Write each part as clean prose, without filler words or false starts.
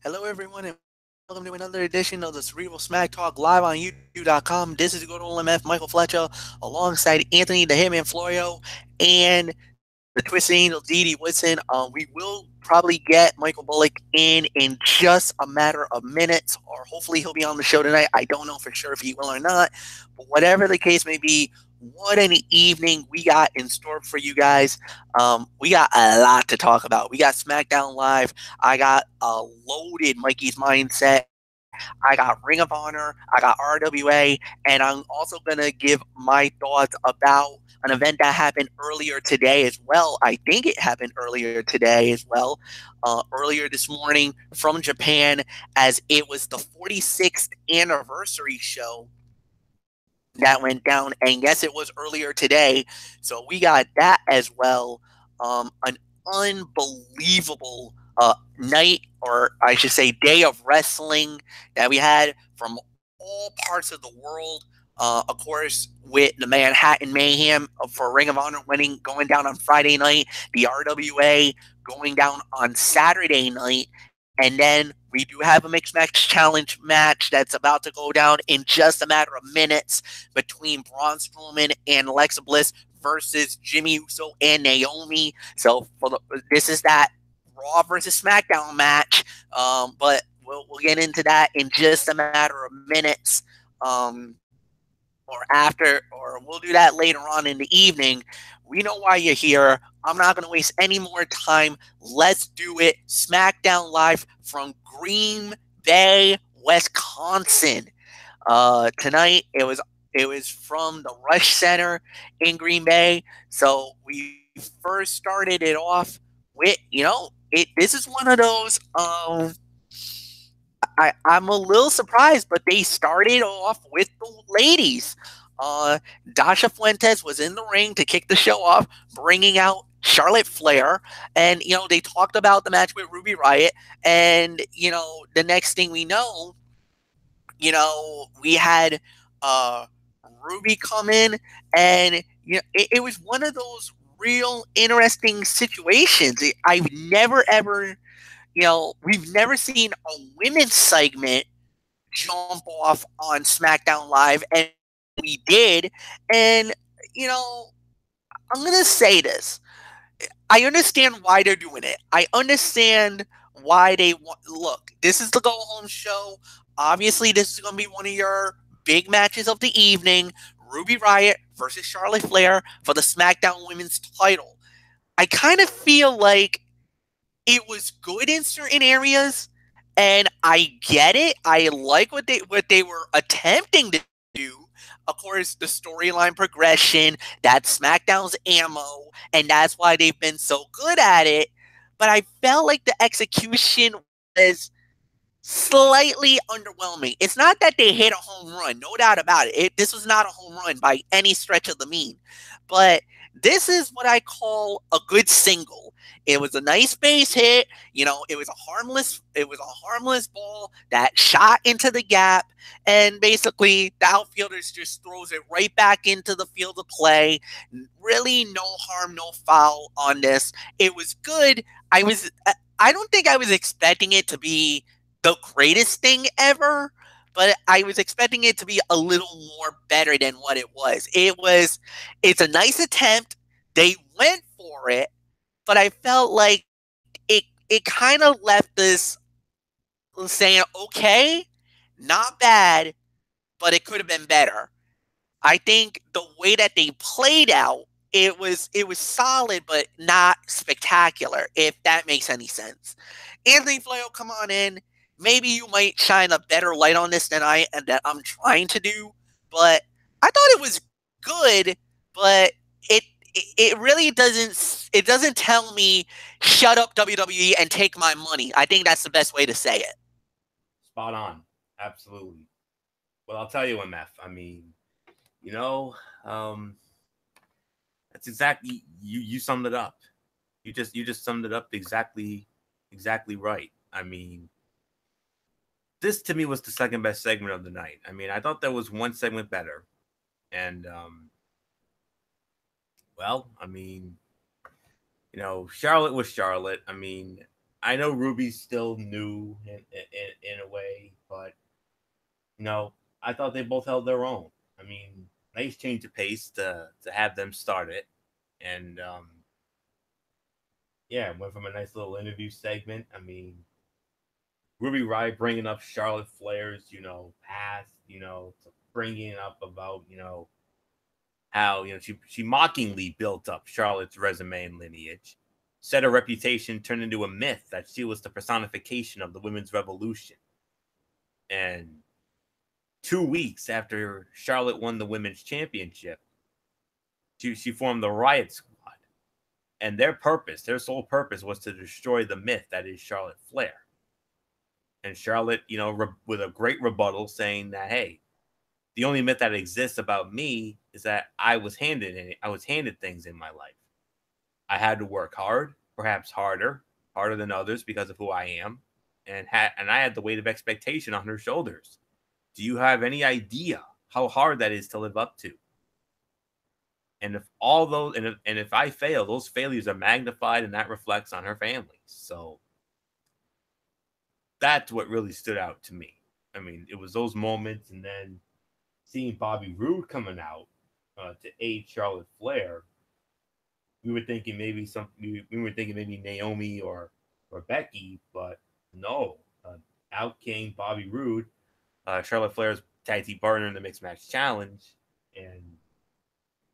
Hello, everyone, and welcome to another edition of the Cerebral Smack Talk live on YouTube.com. This is good old MF Michael Fletcher alongside Anthony the Hitman Florio and the Twisted Angel Dee Woodson. We will probably get Michael Bullock in just a matter of minutes, or hopefully he'll be on the show tonight. I don't know for sure if he will or not, but whatever the case may be, what an evening we got in store for you guys. We got a lot to talk about. We got SmackDown Live. I got a loaded Mikey's Mindset. I got Ring of Honor. I got RWA. And I'm also going to give my thoughts about an event that happened earlier today as well. I think it happened earlier today as well. Earlier this morning from Japan, as it was the 46th anniversary show that went down. And yes, it was earlier today. So we got that as well. An unbelievable night, or I should say, day of wrestling that we had from all parts of the world. Of course, with the Manhattan Mayhem for Ring of Honor going down on Friday night, the RWA going down on Saturday night, and then we do have a mixed match challenge match that's about to go down in just a matter of minutes between Braun Strowman and Alexa Bliss versus Jimmy Uso and Naomi. So this is that Raw versus SmackDown match. But we'll get into that in just a matter of minutes. Or we'll do that later on in the evening. We know why you're here. I'm not going to waste any more time. Let's do it. SmackDown Live from Green Bay, Wisconsin. Tonight it was from the Rush Center in Green Bay. So we first started it off with this is one of those. I'm a little surprised, but they started off with the ladies. Uh, Dasha Fuentes was in the ring to kick the show off, bringing out Charlotte Flair, and they talked about the match with Ruby Riott, and the next thing we know, we had uh, Ruby come in, and it was one of those real interesting situations. I've never ever we've never seen a women's segment jump off on SmackDown Live, and we did. And, I'm going to say this. I understand why they're doing it. I understand why they want. Look, this is the go home show. Obviously, this is going to be one of your big matches of the evening. Ruby Riott versus Charlotte Flair for the SmackDown Women's title. I kind of feel like it was good in certain areas, and I get it. I like what they were attempting to do. Of course, the storyline progression, that's SmackDown's ammo, and that's why they've been so good at it. But I felt like the execution was slightly underwhelming. It's not that they hit a home run, no doubt about it. This was not a home run by any stretch of the mean. But this is what I call a good single. It was a nice base hit. It was a harmless ball that shot into the gap, and basically the outfielders just throws it right back into the field of play. Really, no harm, no foul on this. It was good. I don't think I was expecting it to be the greatest thing ever, but I was expecting it to be a little more better than what it was. It's a nice attempt. They went for it, but I felt like it kind of left us saying, okay, not bad, but it could have been better. I think the way that they played out, it was solid, but not spectacular, if that makes any sense. Anthony Flair, come on in. Maybe you might shine a better light on this than I'm trying to do, but I thought it was good, but it really doesn't tell me shut up WWE and take my money. I think that's the best way to say it. Spot on. Absolutely. Well, I'll tell you, MF. I mean, you know, um, that's exactly you summed it up. You just summed it up exactly right. I mean, this to me was the second best segment of the night. I mean, I thought there was one segment better, and well, I mean, Charlotte was Charlotte. I mean, I know Ruby's still new in a way, but I thought they both held their own. I mean, nice change of pace to have them start it, and yeah, went from a nice little interview segment. I mean, Ruby Riott bringing up Charlotte Flair's past, to bringing up about how she mockingly built up Charlotte's resume and lineage, said her reputation turned into a myth that she was the personification of the women's revolution, and 2 weeks after Charlotte won the women's championship, she formed the Riott Squad. And their sole purpose was to destroy the myth that is Charlotte Flair. And Charlotte, with a great rebuttal saying that, hey, the only myth that exists about me is that I was handed things in my life. I had to work hard, perhaps harder than others because of who I am, and I had the weight of expectation on her shoulders. Do you have any idea how hard that is to live up to? And if all those and if I fail, those failures are magnified, and that reflects on her family. So that's what really stood out to me. I mean, it was those moments, and then seeing Bobby Roode coming out to aid Charlotte Flair. We were thinking maybe Naomi or Becky, but no. Out came Bobby Roode, Charlotte Flair's tag team partner in the Mixed Match Challenge, and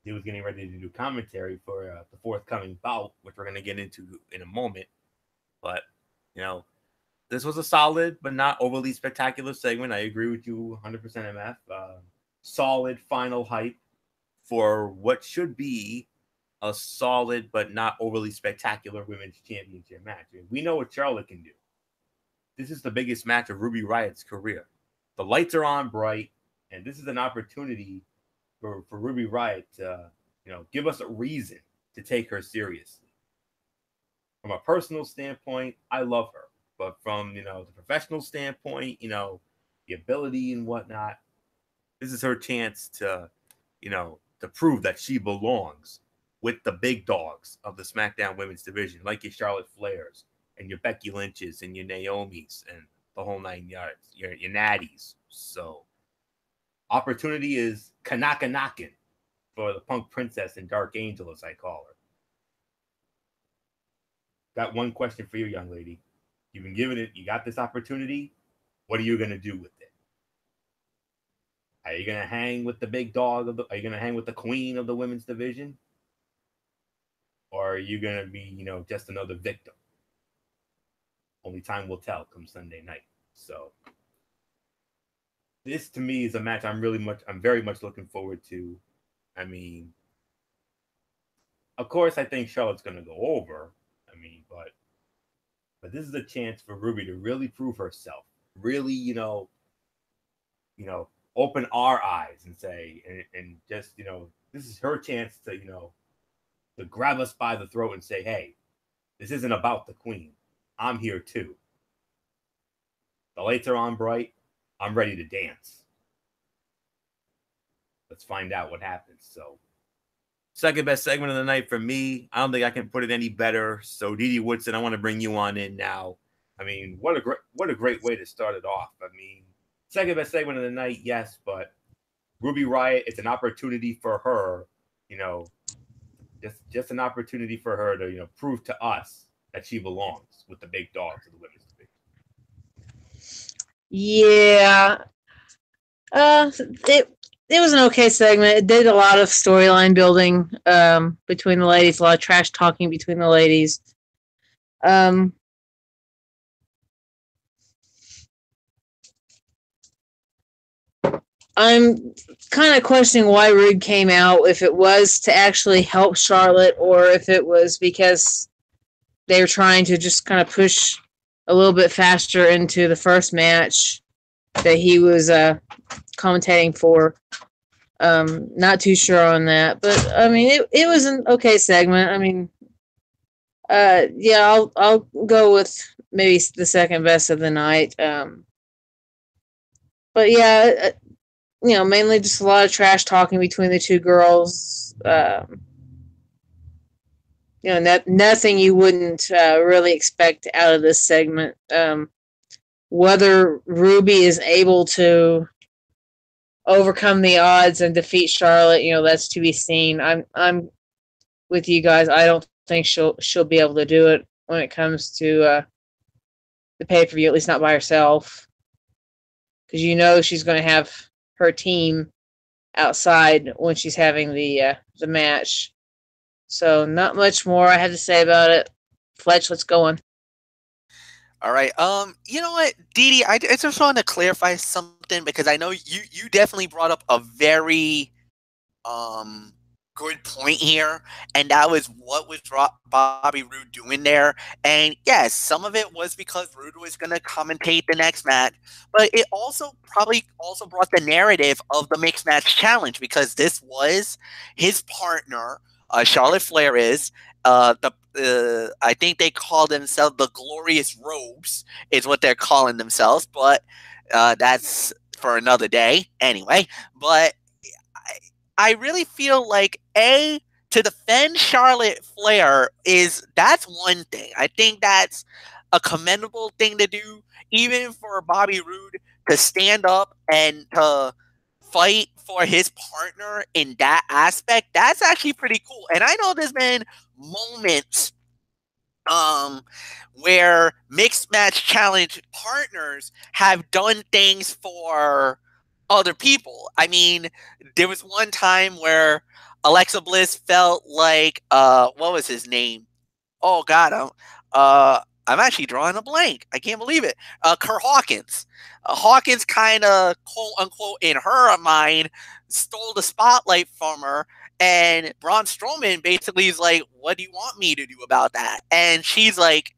he was getting ready to do commentary for the forthcoming bout, which we're going to get into in a moment. But, this was a solid but not overly spectacular segment. I agree with you 100%, MF. Solid final hype for what should be a solid but not overly spectacular women's championship match. I mean, we know what Charlotte can do. This is the biggest match of Ruby Riott's career. The lights are on bright, and this is an opportunity for Ruby Riott to, give us a reason to take her seriously. From a personal standpoint, I love her. But from, the professional standpoint, the ability and whatnot, this is her chance to, to prove that she belongs with the big dogs of the SmackDown women's division, like your Charlotte Flairs and your Becky Lynches and your Naomis and the whole 9 yards, your Natties. So opportunity is Kanaka knocking for the Punk Princess and Dark Angel, as I call her. Got one question for you, young lady. You've been given it. You got this opportunity. What are you going to do with it? Are you going to hang with the big dog? Are you going to hang with the queen of the women's division? Or are you going to be, just another victim? Only time will tell come Sunday night. So this to me is a match I'm very much looking forward to. I mean, of course, I think Charlotte's going to go over. I mean, but this is a chance for Ruby to really prove herself. Really, open our eyes and say, and just, this is her chance to, to grab us by the throat and say, hey, this isn't about the queen. I'm here too. The lights are on bright. I'm ready to dance. Let's find out what happens. So, second best segment of the night for me. I don't think I can put it any better. So, Didi Woodson, I want to bring you on in now. I mean, what a great way to start it off. I mean, second best segment of the night, yes, but Ruby Riott, it's an opportunity for her, just an opportunity for her to, prove to us that she belongs with the big dogs of the women's division. Yeah. It was an okay segment. It did a lot of storyline building between the ladies, a lot of trash talking between the ladies. I'm kind of questioning why Rude came out, if it was to actually help Charlotte or if it was because they were trying to just kind of push a little bit faster into the first match that he was commentating for. Not too sure on that, but I mean, it was an okay segment. I mean, yeah, I'll go with maybe the second best of the night. But yeah, mainly just a lot of trash talking between the two girls. Nothing you wouldn't really expect out of this segment. Whether Ruby is able to overcome the odds and defeat Charlotte, that's to be seen. I'm with you guys. I don't think she'll be able to do it when it comes to the pay per view. At least not by herself, because she's going to have her team outside when she's having the match. So not much more I have to say about it. Fletch, let's go on. All right. You know what, Dee Dee, I just want to clarify something because I know you definitely brought up a very good point here, and that was what was Bobby Roode doing there. And yes, some of it was because Roode was going to commentate the next match, but it also probably also brought the narrative of the mixed match challenge, because this was his partner, Charlotte Flair I think they call themselves the Glorious Robes is what they're calling themselves, but that's for another day anyway. But I really feel like to defend Charlotte Flair that's one thing. I think that's a commendable thing to do, even for Bobby Roode to stand up and to fight for his partner in that aspect. That's actually pretty cool. And I know there's been moments where mixed match challenge partners have done things for other people. I mean, there was one time where Alexa Bliss felt like what was his name? Oh God, I'm actually drawing a blank. I can't believe it. Kurt Hawkins. Hawkins kind of quote unquote in her mind stole the spotlight from her, and Braun Strowman basically is like, "What do you want me to do about that?" And she's like,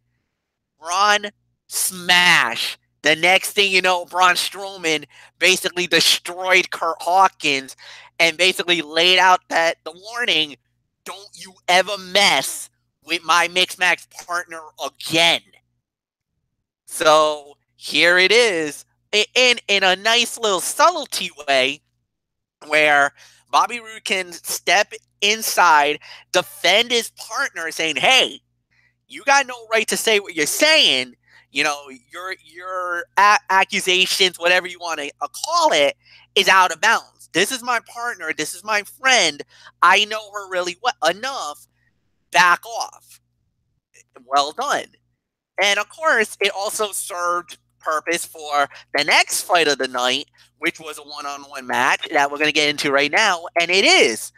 "Braun, smash." The next thing you know, Braun Strowman basically destroyed Kurt Hawkins and basically laid out the warning: "Don't you ever mess with my mixed match partner again." So here it is, in a nice little subtlety way, where Bobby Roode can step inside, defend his partner, saying, "Hey, you got no right to say what you're saying. Your accusations, whatever you want to call it, is out of bounds. This is my partner. This is my friend. I know her really well enough. Back off." Well done. And of course, it also served purpose for the next fight of the night, which was a one-on-one match that we're going to get into right now, and it is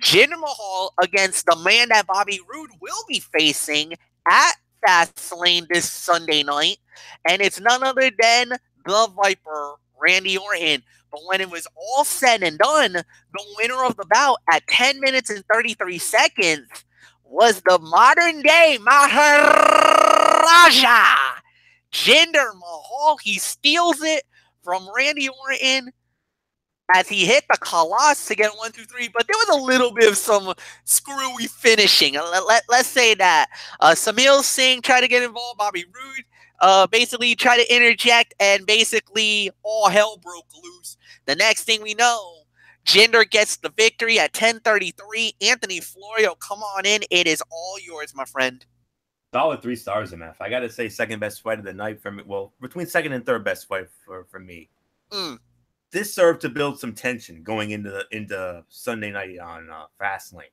Jinder Mahal against the man that Bobby Roode will be facing at Fastlane this Sunday night, and it's none other than the Viper, Randy Orton. But when it was all said and done, the winner of the bout at 10 minutes and 33 seconds was the modern day Maharaja, Jinder Mahal. He steals it from Randy Orton as he hit the Colossus to get 1, 2, 3, but there was a little bit of some screwy finishing. Let's say that. Samil Singh tried to get involved. Bobby Roode basically tried to interject, and basically all hell broke loose. The next thing we know, Jinder gets the victory at 10:33. Anthony Florio, come on in. It is all yours, my friend. Solid 3 stars, MF. I got to say, second best fight of the night for me. Well, between second and third best fight for me. This served to build some tension going into Sunday night on Fastlane.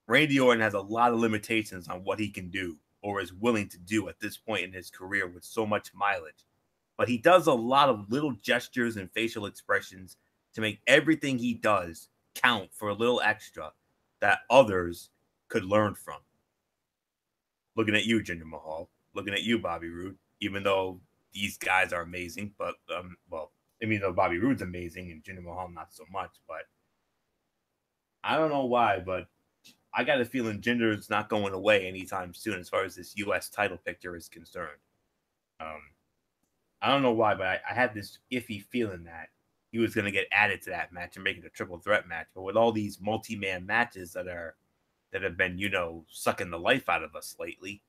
Randy Orton has a lot of limitations on what he can do or is willing to do at this point in his career with so much mileage. But he does a lot of little gestures and facial expressions to make everything he does count for a little extra that others could learn from. Looking at you, Jinder Mahal. Looking at you, Bobby Roode. Even though these guys are amazing, but though Bobby Roode's amazing and Jinder Mahal not so much, but I don't know why, but I got a feeling Jinder's not going away anytime soon as far as this U.S. title picture is concerned. I don't know why, but I had this iffy feeling that he was going to get added to that match and make it a triple threat match. But with all these multi-man matches that have been, sucking the life out of us lately,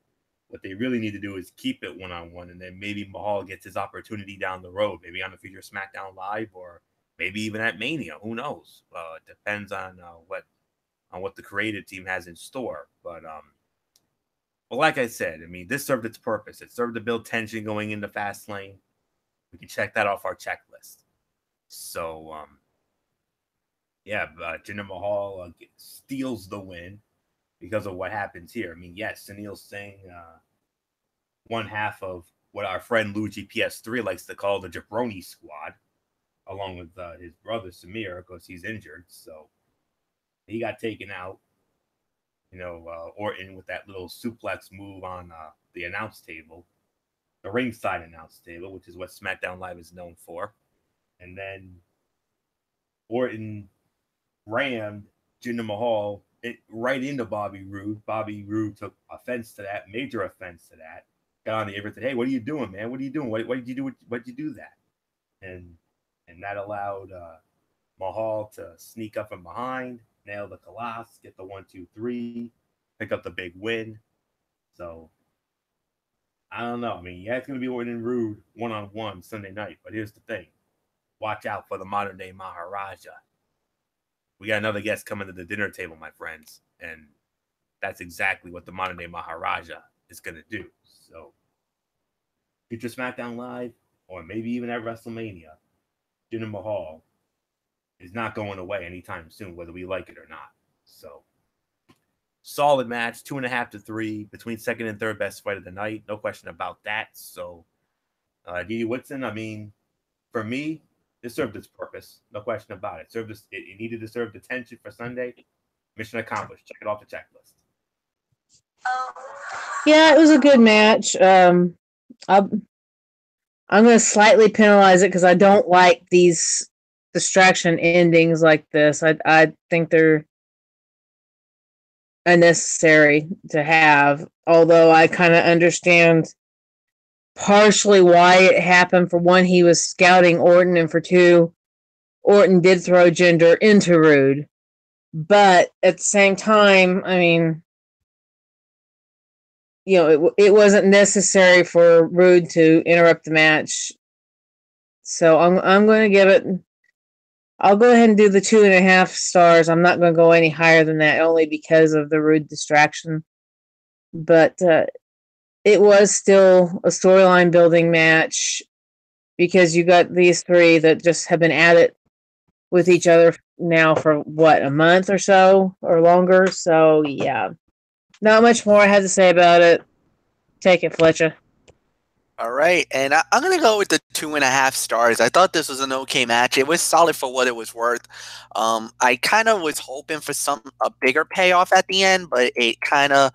what they really need to do is keep it one-on-one, and then maybe Mahal gets his opportunity down the road, maybe on the future SmackDown Live, or maybe even at Mania. Who knows? It depends on what the creative team has in store. But Well, like I said, I mean, this served its purpose. It served to build tension going into Fastlane. We can check that off our checklist. So, yeah, Jinder Mahal steals the win because of what happens here. I mean, yes, Sunil Singh, one half of what our friend Luigi PS3 likes to call the Jabroni Squad, along with his brother Samir, because he's injured. So he got taken out. Orton with that little suplex move on the announce table, the ringside announce table, which is what SmackDown Live is known for. And then Orton rammed Jinder Mahal right into Bobby Roode. Bobby Roode took offense to that, major offense to that. Got on the apron and said, "Hey, what are you doing, man? What are you doing? What did you do? What did you do that?" And that allowed Mahal to sneak up from behind, nail the Colossus, get the 1-2-3, pick up the big win. So I don't know. I mean, yeah, it's going to be Orton and Rude one-on-one Sunday night. But here's the thing. Watch out for the modern-day Maharaja. We got another guest coming to the dinner table, my friends. And that's exactly what the modern-day Maharaja is going to do. So future SmackDown Live, or maybe even at WrestleMania, Jinder Mahal is not going away anytime soon, whether we like it or not. So solid match, 2.5 to 3 between second and third best fight of the night. No question about that. So, Didi Whitson, I mean, for me, it served its purpose. No question about it. It needed to serve the tension for Sunday. Mission accomplished. Check it off the checklist. Yeah, it was a good match. I'm going to slightly penalize it because I don't like these distraction endings like this. I think they're unnecessary to have, although I kind of understand partially why it happened. For one, he was scouting Orton, and for two, Orton did throw Jinder into Rude. But at the same time, I mean, it wasn't necessary for Rude to interrupt the match. So I'm going to give it. I'll go ahead and do the 2.5 stars. I'm not going to go any higher than that, only because of the Rude distraction. But it was still a storyline building match because you got these three that just have been at it with each other now for a month or so or longer. So yeah, not much more I had to say about it. Take it, Fletcher. All right, and I'm going to go with the 2.5 stars. I thought this was an okay match. It was solid for what it was worth. I kind of was hoping for a bigger payoff at the end, but it kind of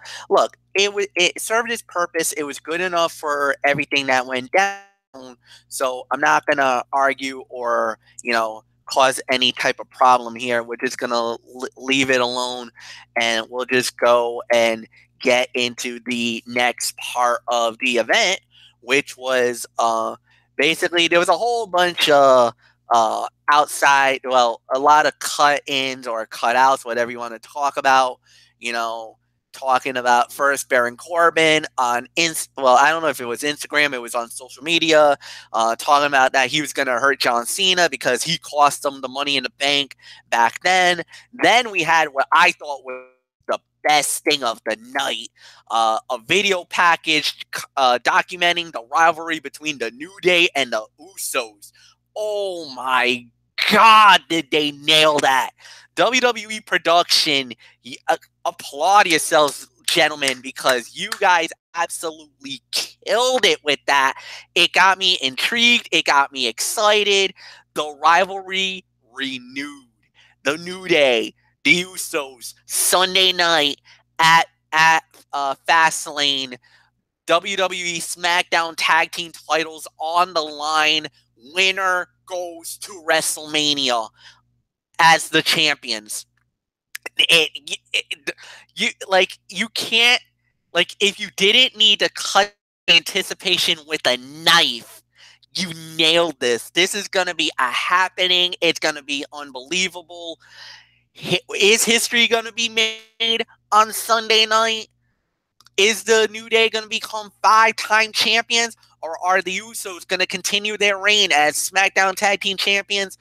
it served its purpose. It was good enough for everything that went down. So I'm not going to argue or cause any type of problem here. We're just going to leave it alone, and we'll just go and get into the next part of the event, which was basically there was a whole bunch of outside, a lot of cut-ins or cut-outs, whatever you want to talk about, talking about first Baron Corbin on I don't know if it was Instagram, it was on social media, talking about that he was going to hurt John Cena because he cost him the Money in the Bank back then. Then we had what I thought was the best thing of the night, a video package documenting the rivalry between the New Day and the Usos. Oh my God, did they nail that? WWE production, applaud yourselves, gentlemen, because you guys absolutely killed it with that. It got me intrigued. It got me excited. The rivalry renewed. The New Day, the Usos, Sunday night at Fastlane, WWE SmackDown Tag Team titles on the line. Winner goes to WrestleMania as the champions. You can't, if you didn't need to cut anticipation with a knife, you nailed this. This is going to be a happening. It's going to be unbelievable. Is history going to be made on Sunday night? Is the New Day going to become 5-time champions? Or are the Usos going to continue their reign as SmackDown Tag Team Champions?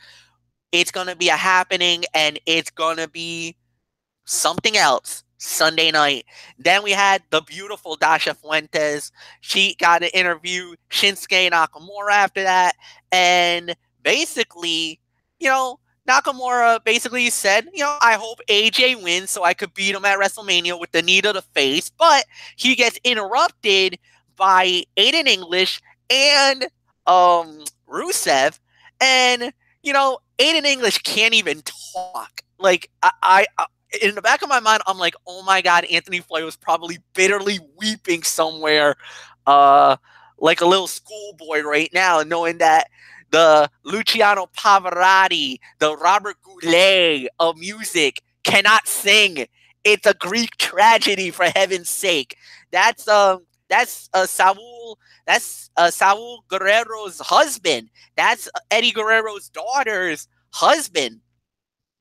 It's going to be a happening, and it's going to be something else. Sunday night. Then we had the beautiful Dasha Fuentes. She got to interview Shinsuke Nakamura after that. And basically, Nakamura basically said, I hope AJ wins so I could beat him at WrestleMania with the knee to the face. But he gets interrupted by Aiden English and Rusev. And, Aiden English can't even talk. Like, I in the back of my mind, I'm like, oh my God, Anthony Flair was probably bitterly weeping somewhere, like a little schoolboy right now, knowing that the Luciano Pavarotti, the Robert Goulet of music cannot sing. It's a Greek tragedy, for heaven's sake. That's Saul Guerrero's husband. That's Eddie Guerrero's daughter's husband.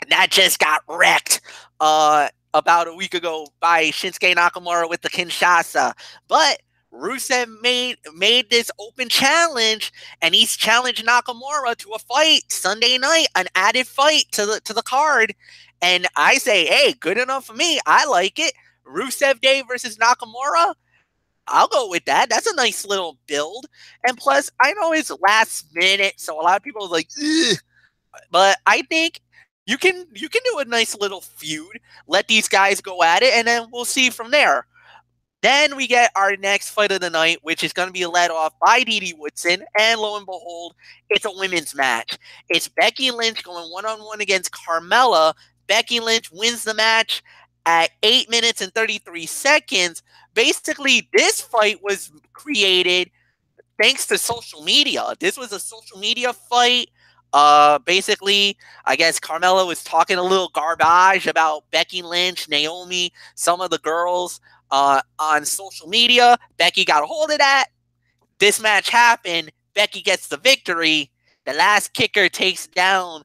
That just got wrecked about a week ago by Shinsuke Nakamura with the Kinshasa. But Rusev made this open challenge, and he's challenged Nakamura to a fight Sunday night, an added fight to the card. And I say, hey, good enough for me. I like it. Rusev Day versus Nakamura. I'll go with that. That's a nice little build. And plus, I know it's last minute, so a lot of people are like, ugh. But I think you can do a nice little feud. Let these guys go at it, and then we'll see from there. Then we get our next fight of the night, which is going to be led off by Didi Woodson, and lo and behold, it's a women's match. It's Becky Lynch going one-on-one against Carmella. Becky Lynch wins the match at 8 minutes and 33 seconds. Basically, this fight was created thanks to social media. This was a social media fight. Basically, I guess Carmella was talking a little garbage about Becky Lynch, Naomi, some of the girls on social media. Becky got a hold of that. This match happened. Becky gets the victory. The last kicker takes down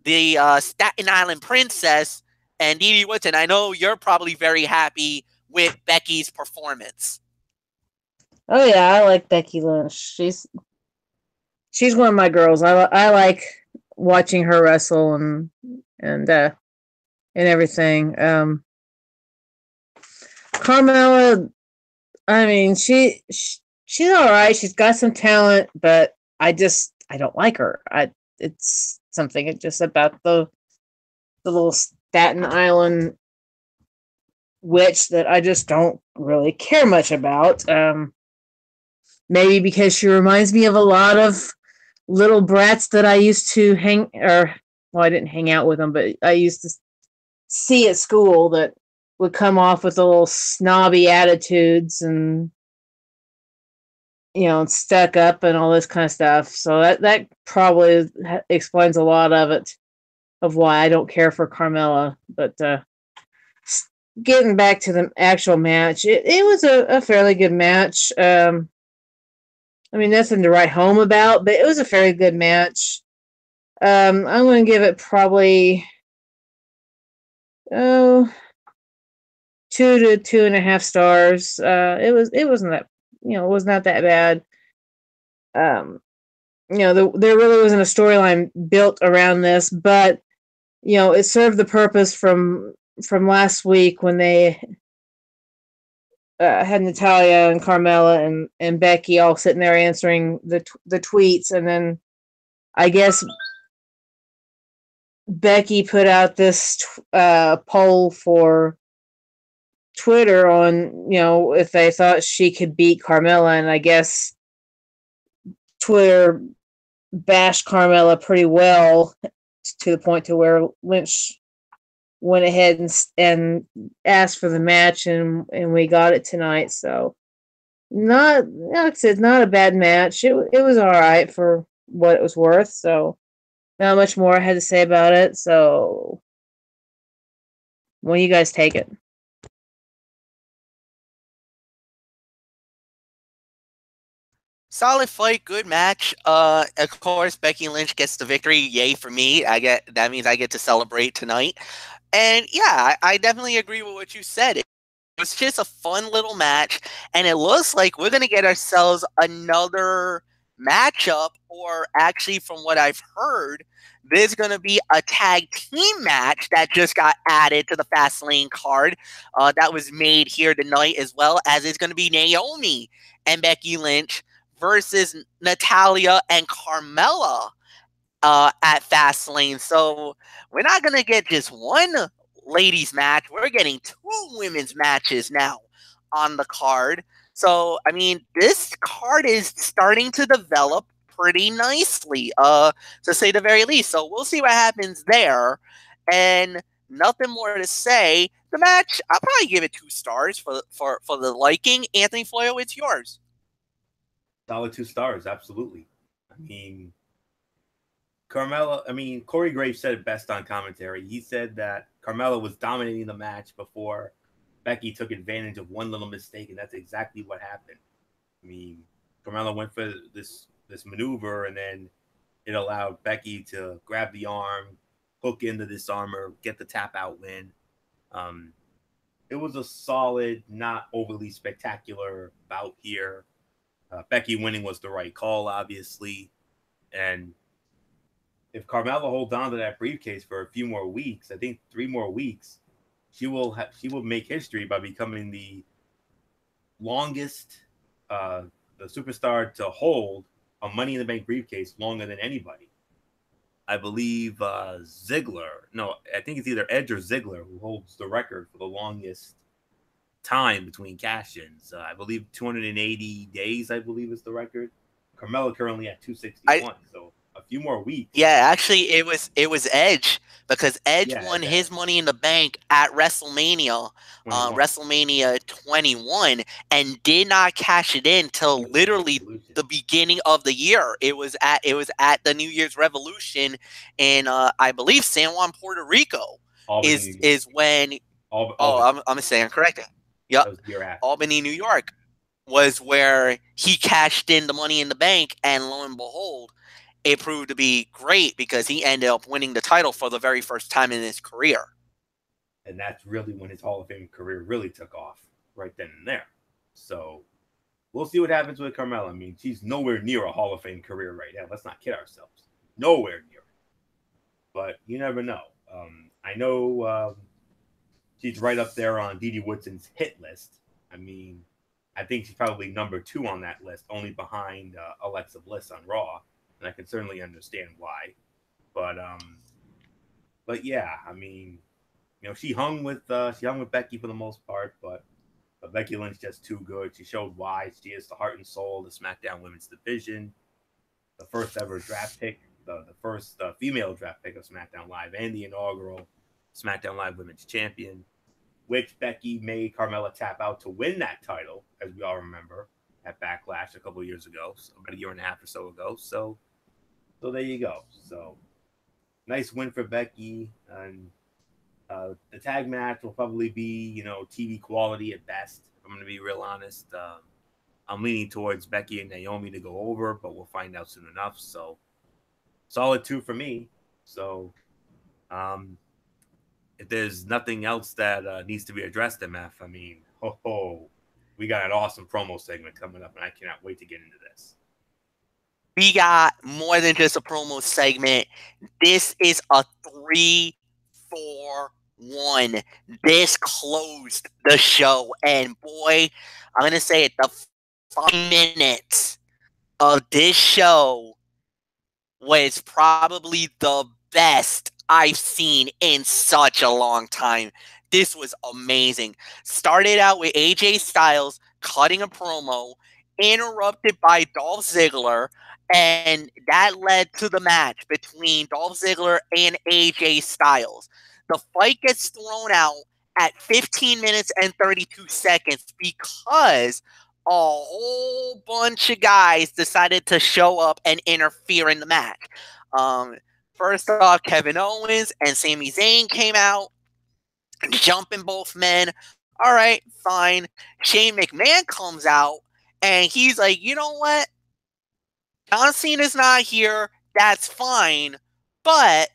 the Staten Island Princess. And Didi Woodson, I know you're probably very happy with Becky's performance. Oh yeah, I like Becky Lynch. She's one of my girls. I like watching her wrestle and everything. Carmella, I mean, she's all right. She's got some talent, but I don't like her. It's something just about the little Staten Island witch that I just don't really care much about. Maybe because she reminds me of a lot of little brats that I used to I didn't hang out with them, but I used to see at school that would come off with little snobby attitudes and, stuck up and all this kind of stuff. So that probably explains a lot of it, of why I don't care for Carmella. But getting back to the actual match, it was a fairly good match. I mean, nothing to write home about, but it was a fairly good match. I'm going to give it probably 2 to 2.5 stars. It wasn't that, it was not that bad. There really wasn't a storyline built around this, but it served the purpose from last week when they had Natalya and Carmella and Becky all sitting there answering the tweets, and then I guess Becky put out this poll for Twitter on, if they thought she could beat Carmella, and I guess Twitter bashed Carmella pretty well to the point to where Lynch went ahead and asked for the match, and we got it tonight. So like I said, not a bad match. It was all right for what it was worth. So not much more I had to say about it. So when you guys take it. Solid fight, good match. Of course, Becky Lynch gets the victory. Yay for me! That means I get to celebrate tonight. And yeah, I definitely agree with what you said. It was just a fun little match, and it looks like we're gonna get ourselves another matchup, or actually from what I've heard, there's going to be a tag team match that just got added to the Fastlane card that was made here tonight, as well as it's going to be Naomi and Becky Lynch versus Natalia and Carmella at Fastlane. So we're not going to get just one ladies match. We're getting two women's matches now on the card. So, I mean, this card is starting to develop pretty nicely, to say the very least. So we'll see what happens there. And nothing more to say. The match, I'll probably give it 2 stars for the liking. Anthony Floyo, it's yours. Solid 2 stars, absolutely. I mean, Corey Graves said it best on commentary. He said that Carmella was dominating the match before Becky took advantage of one little mistake, and that's exactly what happened. I mean, Carmella went for this maneuver, and then it allowed Becky to grab the arm, hook into this armor, get the tap out win. It was a solid, not overly spectacular bout here. Becky winning was the right call, obviously, and if Carmella holds on to that briefcase for a few more weeks, I think 3 more weeks, she will make history by becoming the longest the superstar to hold a Money in the Bank briefcase longer than anybody. I believe Ziggler. No, I think it's either Edge or Ziggler who holds the record for the longest time between cash-ins. I believe 280 days, I believe, is the record. Carmella currently at 261, so a few more weeks. Yeah, actually, it was Edge, because Edge won his Money in the Bank at WrestleMania, 21, and did not cash it in till literally the beginning of the year. It was at the New Year's Revolution in I believe San Juan, Puerto Rico. Is when I'm saying correct. Yep, Albany, New York was where he cashed in the Money in the Bank, and lo and behold, it proved to be great because he ended up winning the title for the very first time in his career. And that's really when his Hall of Fame career really took off, right then and there. So we'll see what happens with Carmella. I mean, she's nowhere near a Hall of Fame career right now. Let's not kid ourselves. Nowhere near it. But you never know. I know she's right up there on Dee Dee Woodson's hit list. I mean, I think she's probably number 2 on that list, only behind Alexa Bliss on Raw. And I can certainly understand why, but yeah, I mean, she hung with Becky for the most part, but Becky Lynch just too good. She showed why she is the heart and soul of the SmackDown Women's Division, the first ever draft pick, the first female draft pick of SmackDown Live, and the inaugural SmackDown Live Women's Champion, which Becky made Carmella tap out to win that title, as we all remember, at Backlash a couple of years ago, so about a year and a half or so ago. So there you go. So nice win for Becky. And the tag match will probably be, TV quality at best. I'm going to be real honest. I'm leaning towards Becky and Naomi to go over, but we'll find out soon enough. So solid 2 for me. So if there's nothing else that needs to be addressed, MF, I mean, we got an awesome promo segment coming up, and I cannot wait to get into this. We got more than just a promo segment. This is a 3-4-1. This closed the show. And boy, I'm going to say it, the 5 minutes of this show was probably the best I've seen in such a long time. This was amazing. Started out with AJ Styles cutting a promo, interrupted by Dolph Ziggler, and that led to the match between Dolph Ziggler and AJ Styles. The fight gets thrown out at 15 minutes and 32 seconds because a whole bunch of guys decided to show up and interfere in the match. First off, Kevin Owens and Sami Zayn came out, jumping both men. All right, fine. Shane McMahon comes out, and he's like, you know what? John Cena's not here. That's fine. But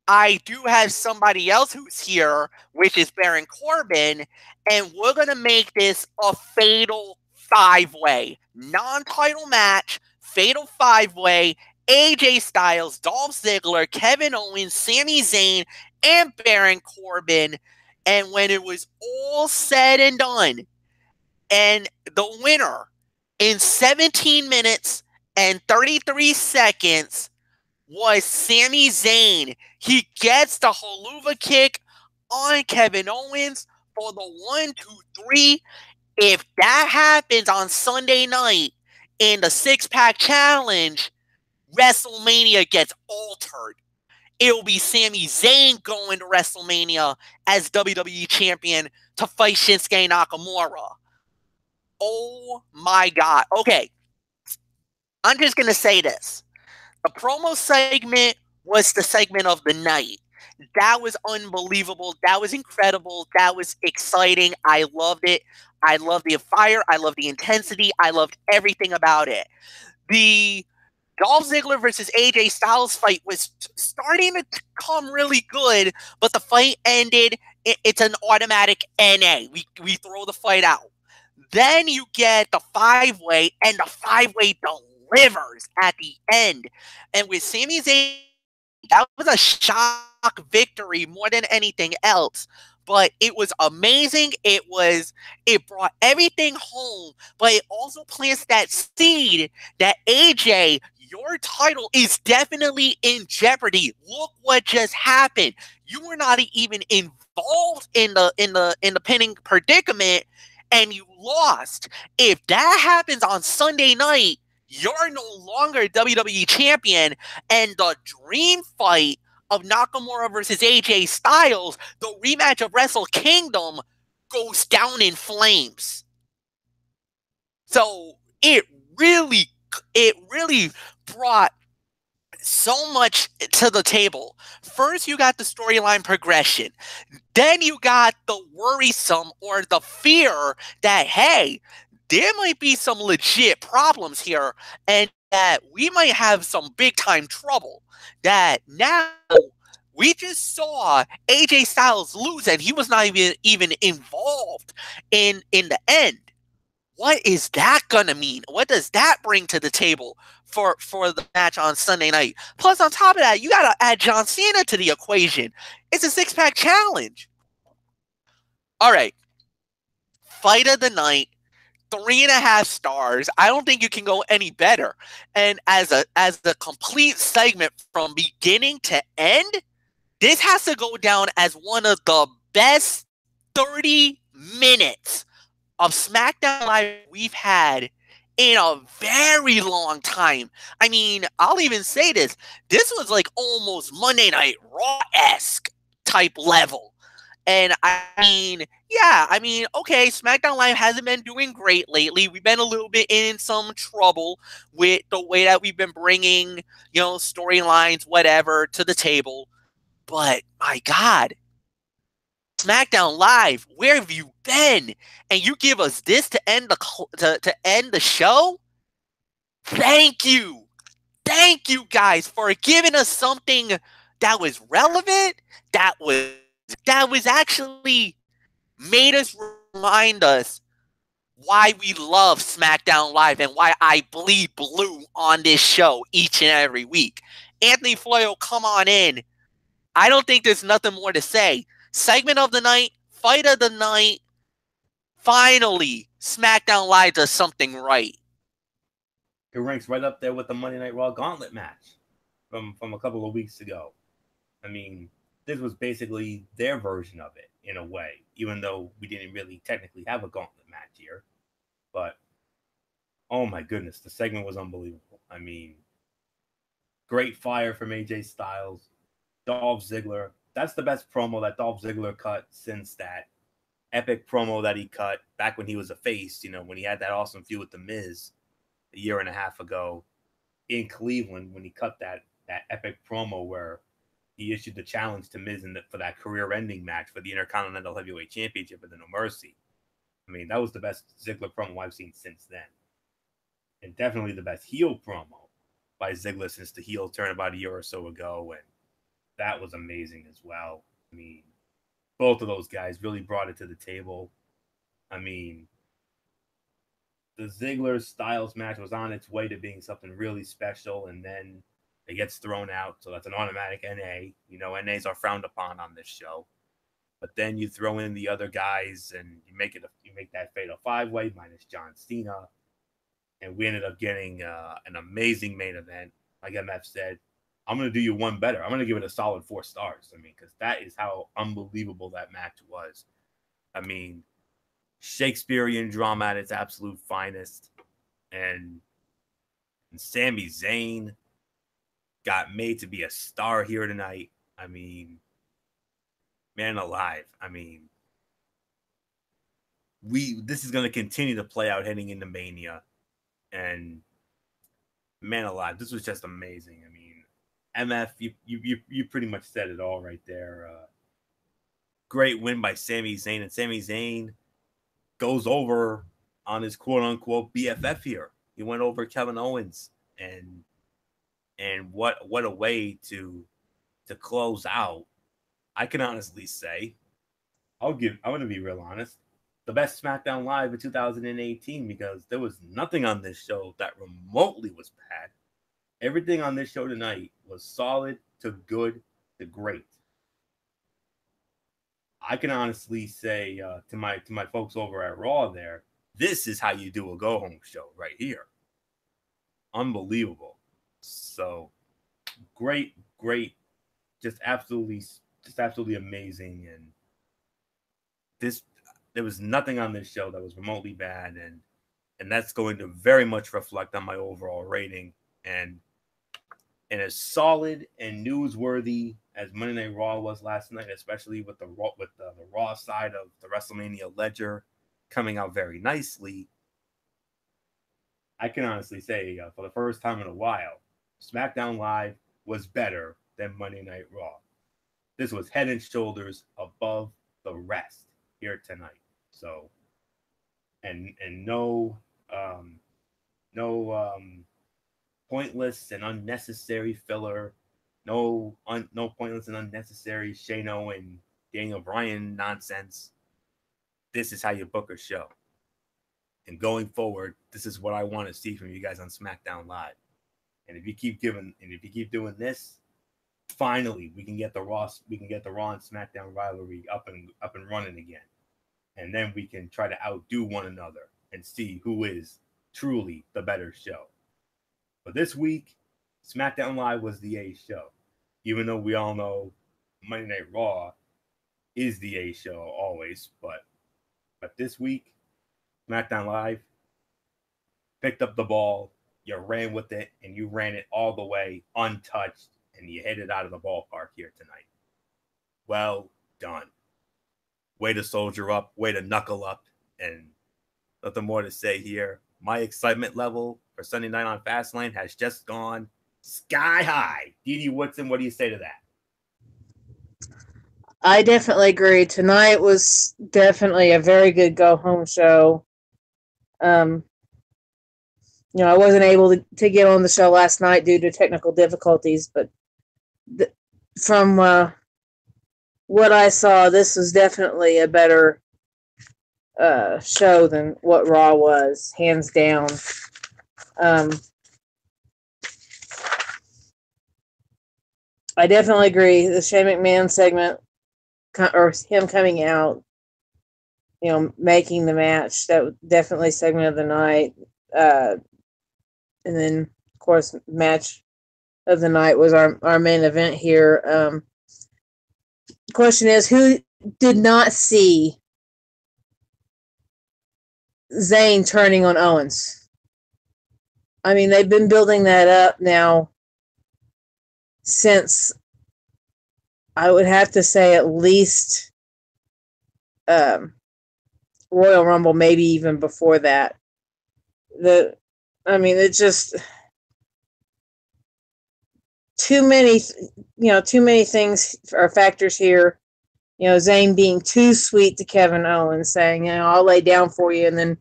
I do have somebody else who's here, which is Baron Corbin, and we're going to make this a fatal 5-way. Non-title match, Fatal 5-Way, AJ Styles, Dolph Ziggler, Kevin Owens, Sami Zayn, and Baron Corbin. And when it was all said and done, and the winner in 17 minutes and 33 seconds was Sami Zayn. He gets the haluva kick on Kevin Owens for the 1-2-3. If that happens on Sunday night in the 6-pack challenge, WrestleMania gets altered. It will be Sami Zayn going to WrestleMania as WWE champion to fight Shinsuke Nakamura. Oh my God. Okay. I'm just going to say this. The promo segment was the segment of the night. That was unbelievable. That was incredible. That was exciting. I loved it. I loved the fire. I loved the intensity. I loved everything about it. The Dolph Ziggler versus AJ Styles fight was starting to come really good, but the fight ended. It's an automatic NA. We throw the fight out. Then you get the 5-way, and the 5-way delivers at the end. And with Sami Zayn, that was a shock victory more than anything else. But it was amazing. It brought everything home, but it also plants that seed that AJ, your title is definitely in jeopardy. Look what just happened. You were not even involved in the pinning predicament, and you lost. If that happens on Sunday night, you're no longer WWE champion, and the dream fight of Nakamura versus AJ Styles, the rematch of Wrestle Kingdom, goes down in flames. So it really brought so much to the table. First, you got the storyline progression. Then you got the worrisome or the fear that, hey, there might be some legit problems here and that we might have some big time trouble. That now we just saw AJ Styles lose and he was not even involved in the end. What is that gonna mean? What does that bring to the table for the match on Sunday night? Plus, on top of that, you gotta add John Cena to the equation. It's a 6-pack challenge. All right. Fight of the night. 3.5 stars. I don't think you can go any better. And as a complete segment from beginning to end, this has to go down as one of the best 30 minutes of SmackDown Live we've had in a very long time. I mean, I'll even say this. This was like almost Monday Night Raw-esque type level. And okay, SmackDown Live hasn't been doing great lately. We've been a little bit in some trouble with the way that we've been bringing, storylines, whatever, to the table. But my God, SmackDown Live, where have you been? And you give us this to end the show? Thank you guys for giving us something that was relevant, that was actually made us remind us why we love SmackDown Live and why I bleed blue on this show each and every week. Anthony Floyo, come on in. I don't think there's nothing more to say. Segment of the night, fight of the night. Finally, SmackDown Live does something right. It ranks right up there with the Monday Night Raw Gauntlet match from a couple of weeks ago. I mean, this was basically their version of it in a way, even though we didn't really technically have a gauntlet match here. But, oh my goodness, the segment was unbelievable. I mean, great fire from AJ Styles, Dolph Ziggler. That's the best promo that Dolph Ziggler cut since that epic promo that he cut back when he was a face, when he had that awesome feud with The Miz a year and a half ago in Cleveland, when he cut that epic promo where he issued the challenge to Miz for that career-ending match for the Intercontinental Heavyweight Championship at the No Mercy. I mean, that was the best Ziggler promo I've seen since then. And definitely the best heel promo by Ziggler since the heel turn about a year or so ago. And that was amazing as well. I mean, both of those guys really brought it to the table. I mean, the Ziggler Styles match was on its way to being something really special, and then it gets thrown out, so that's an automatic NA. You know, NAs are frowned upon on this show. But then you throw in the other guys, and you make that fatal 5-way minus John Cena, and we ended up getting an amazing main event. Like MF said, I'm gonna do you one better. I'm gonna give it a solid 4 stars. I mean, because that is how unbelievable that match was. I mean, Shakespearean drama at its absolute finest, and Sami Zayn got made to be a star here tonight. I mean, man alive. I mean, this is going to continue to play out heading into Mania, and man alive, this was just amazing. I mean, MF, you pretty much said it all right there. Great win by Sami Zayn, and Sami Zayn goes over on his quote unquote BFF here. He went over Kevin Owens, and what a way to close out. I can honestly say, I'm going to be real honest, the best SmackDown Live in 2018, because there was nothing on this show that remotely was bad. Everything on this show tonight was solid to good to great. I can honestly say to my folks over at Raw there, this is how you do a go home show right here. Unbelievable. So great, just absolutely amazing. And there was nothing on this show that was remotely bad, and that's going to very much reflect on my overall rating. And as solid and newsworthy as Monday Night Raw was last night, especially with the Raw side of the WrestleMania ledger coming out very nicely, I can honestly say for the first time in a while, SmackDown Live was better than Monday Night Raw. This was head and shoulders above the rest here tonight. So, and no pointless and unnecessary filler, no pointless and unnecessary Shano and Daniel Bryan nonsense. This is how you book a show. And going forward, this is what I want to see from you guys on SmackDown Live. And if you keep doing this, finally we can get the Raw and SmackDown rivalry up and running again. And then we can try to outdo one another and see who is truly the better show. But this week, SmackDown Live was the A show. Even though we all know Monday Night Raw is the A show always, but this week, SmackDown Live picked up the ball, you ran with it, and you ran it all the way untouched, and you hit it out of the ballpark here tonight. Well done. Way to soldier up, way to knuckle up, and nothing more to say here. My excitement level for Sunday night on Fastlane has just gone sky high. Dee Woodson, what do you say to that? I definitely agree. Tonight was definitely a very good go-home show. I wasn't able to get on the show last night due to technical difficulties, but from what I saw, this was definitely a better show than what Raw was, hands down. I definitely agree. The Shane McMahon segment, or him coming out, making the match, that was definitely segment of the night. And then, of course, match of the night was our main event here. The question is, who did not see Zayn turning on Owens? I mean, they've been building that up now since, I would have to say, at least Royal Rumble, maybe even before that. It's just too many things or factors here. Zayn being too sweet to Kevin Owens, saying, I'll lay down for you. And then,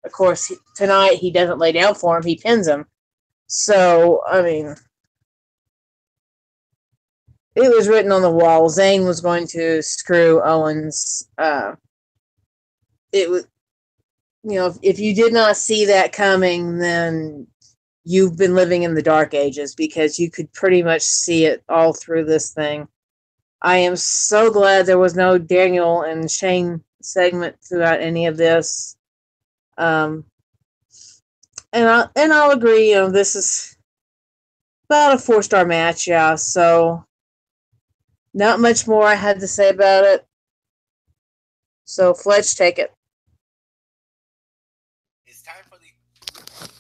of course, tonight he doesn't lay down for him. He pins him. So, it was written on the wall. Zayn was going to screw Owens. if you did not see that coming, then you've been living in the dark ages, because you could pretty much see it all through this thing. I am so glad there was no Daniel and Shane segment throughout any of this. Um, and I'll agree. This is about a 4-star match, yeah. So not much more I had to say about it. So Fletch, take it.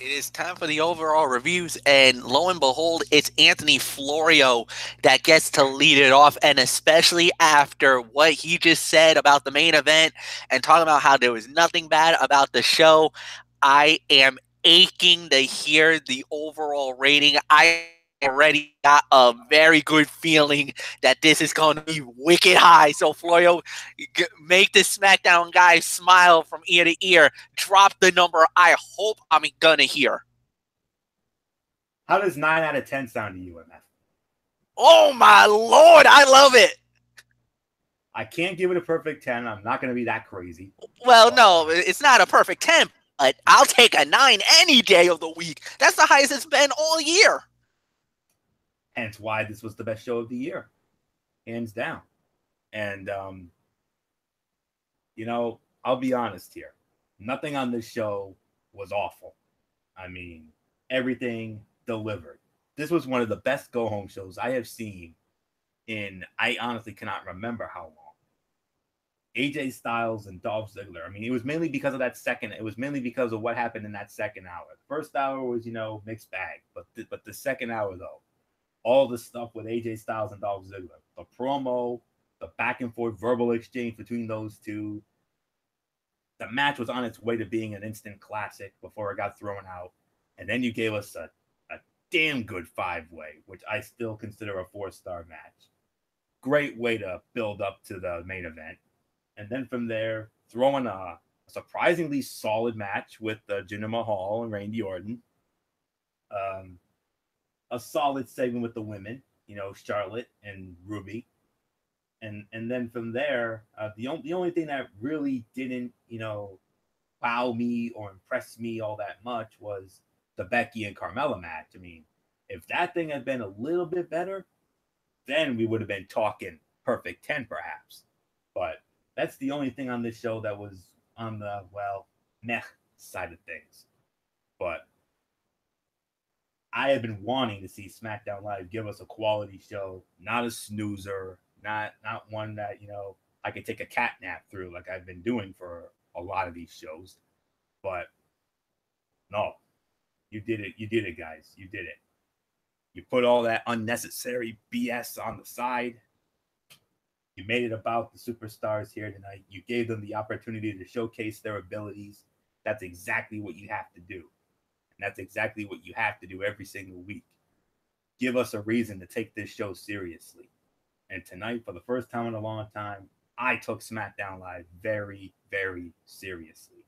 It is time for the overall reviews, and lo and behold, it's Anthony Florio that gets to lead it off, and especially after what he just said about the main event and talking about how there was nothing bad about the show, I am aching to hear the overall rating. I already got a very good feeling that this is going to be wicked high. So Florio, make the SmackDown guys smile from ear to ear. Drop the number I hope I'm gonna hear. How does 9 out of 10 sound to you, MF? Oh my lord, I love it. I can't give it a perfect 10. I'm not going to be that crazy. Well, no, it's not a perfect 10, but I'll take a 9 any day of the week. That's the highest it's been all year. Hence why this was the best show of the year. Hands down. And, I'll be honest here. Nothing on this show was awful. I mean, everything delivered. This was one of the best go-home shows I have seen I honestly cannot remember how long. AJ Styles and Dolph Ziggler. I mean, it was mainly because of it was mainly because of what happened in that second hour. The first hour was, mixed bag. But the second hour, though, all the stuff with AJ Styles and Dolph Ziggler, the promo, the back and forth verbal exchange between those two, the match was on its way to being an instant classic before it got thrown out. And then you gave us a damn good 5-way, which I still consider a 4-star match. Great way to build up to the main event. And then from there, throwing a surprisingly solid match with Jinder Mahal and Randy Orton. A solid segment with the women, Charlotte and Ruby. And then from there, the only thing that really didn't, wow me or impress me all that much was the Becky and Carmella match. I mean, if that thing had been a little bit better, then we would have been talking perfect 10 perhaps. But that's the only thing on this show that was on the, meh side of things. But I have been wanting to see SmackDown Live give us a quality show, not a snoozer, not one that, I could take a cat nap through like I've been doing for a lot of these shows. But no, you did it. You did it, guys. You did it. You put all that unnecessary BS on the side. You made it about the superstars here tonight. You gave them the opportunity to showcase their abilities. That's exactly what you have to do. And that's exactly what you have to do every single week. Give us a reason to take this show seriously. And tonight, for the first time in a long time, I took SmackDown Live very, very seriously.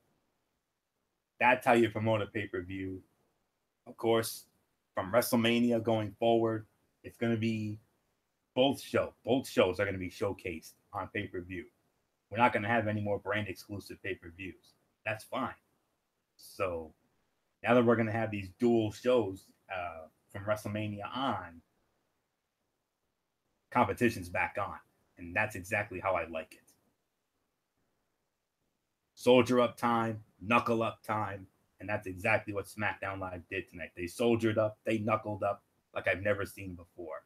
That's how you promote a pay-per-view. Of course, from WrestleMania going forward, it's going to be both shows are going to be showcased on pay-per-view. We're not going to have any more brand exclusive pay-per-views. That's fine. So now that we're going to have these dual shows from WrestleMania on, competition's back on. And that's exactly how I like it. Soldier up time, knuckle up time. And that's exactly what SmackDown Live did tonight. They soldiered up, they knuckled up like I've never seen before.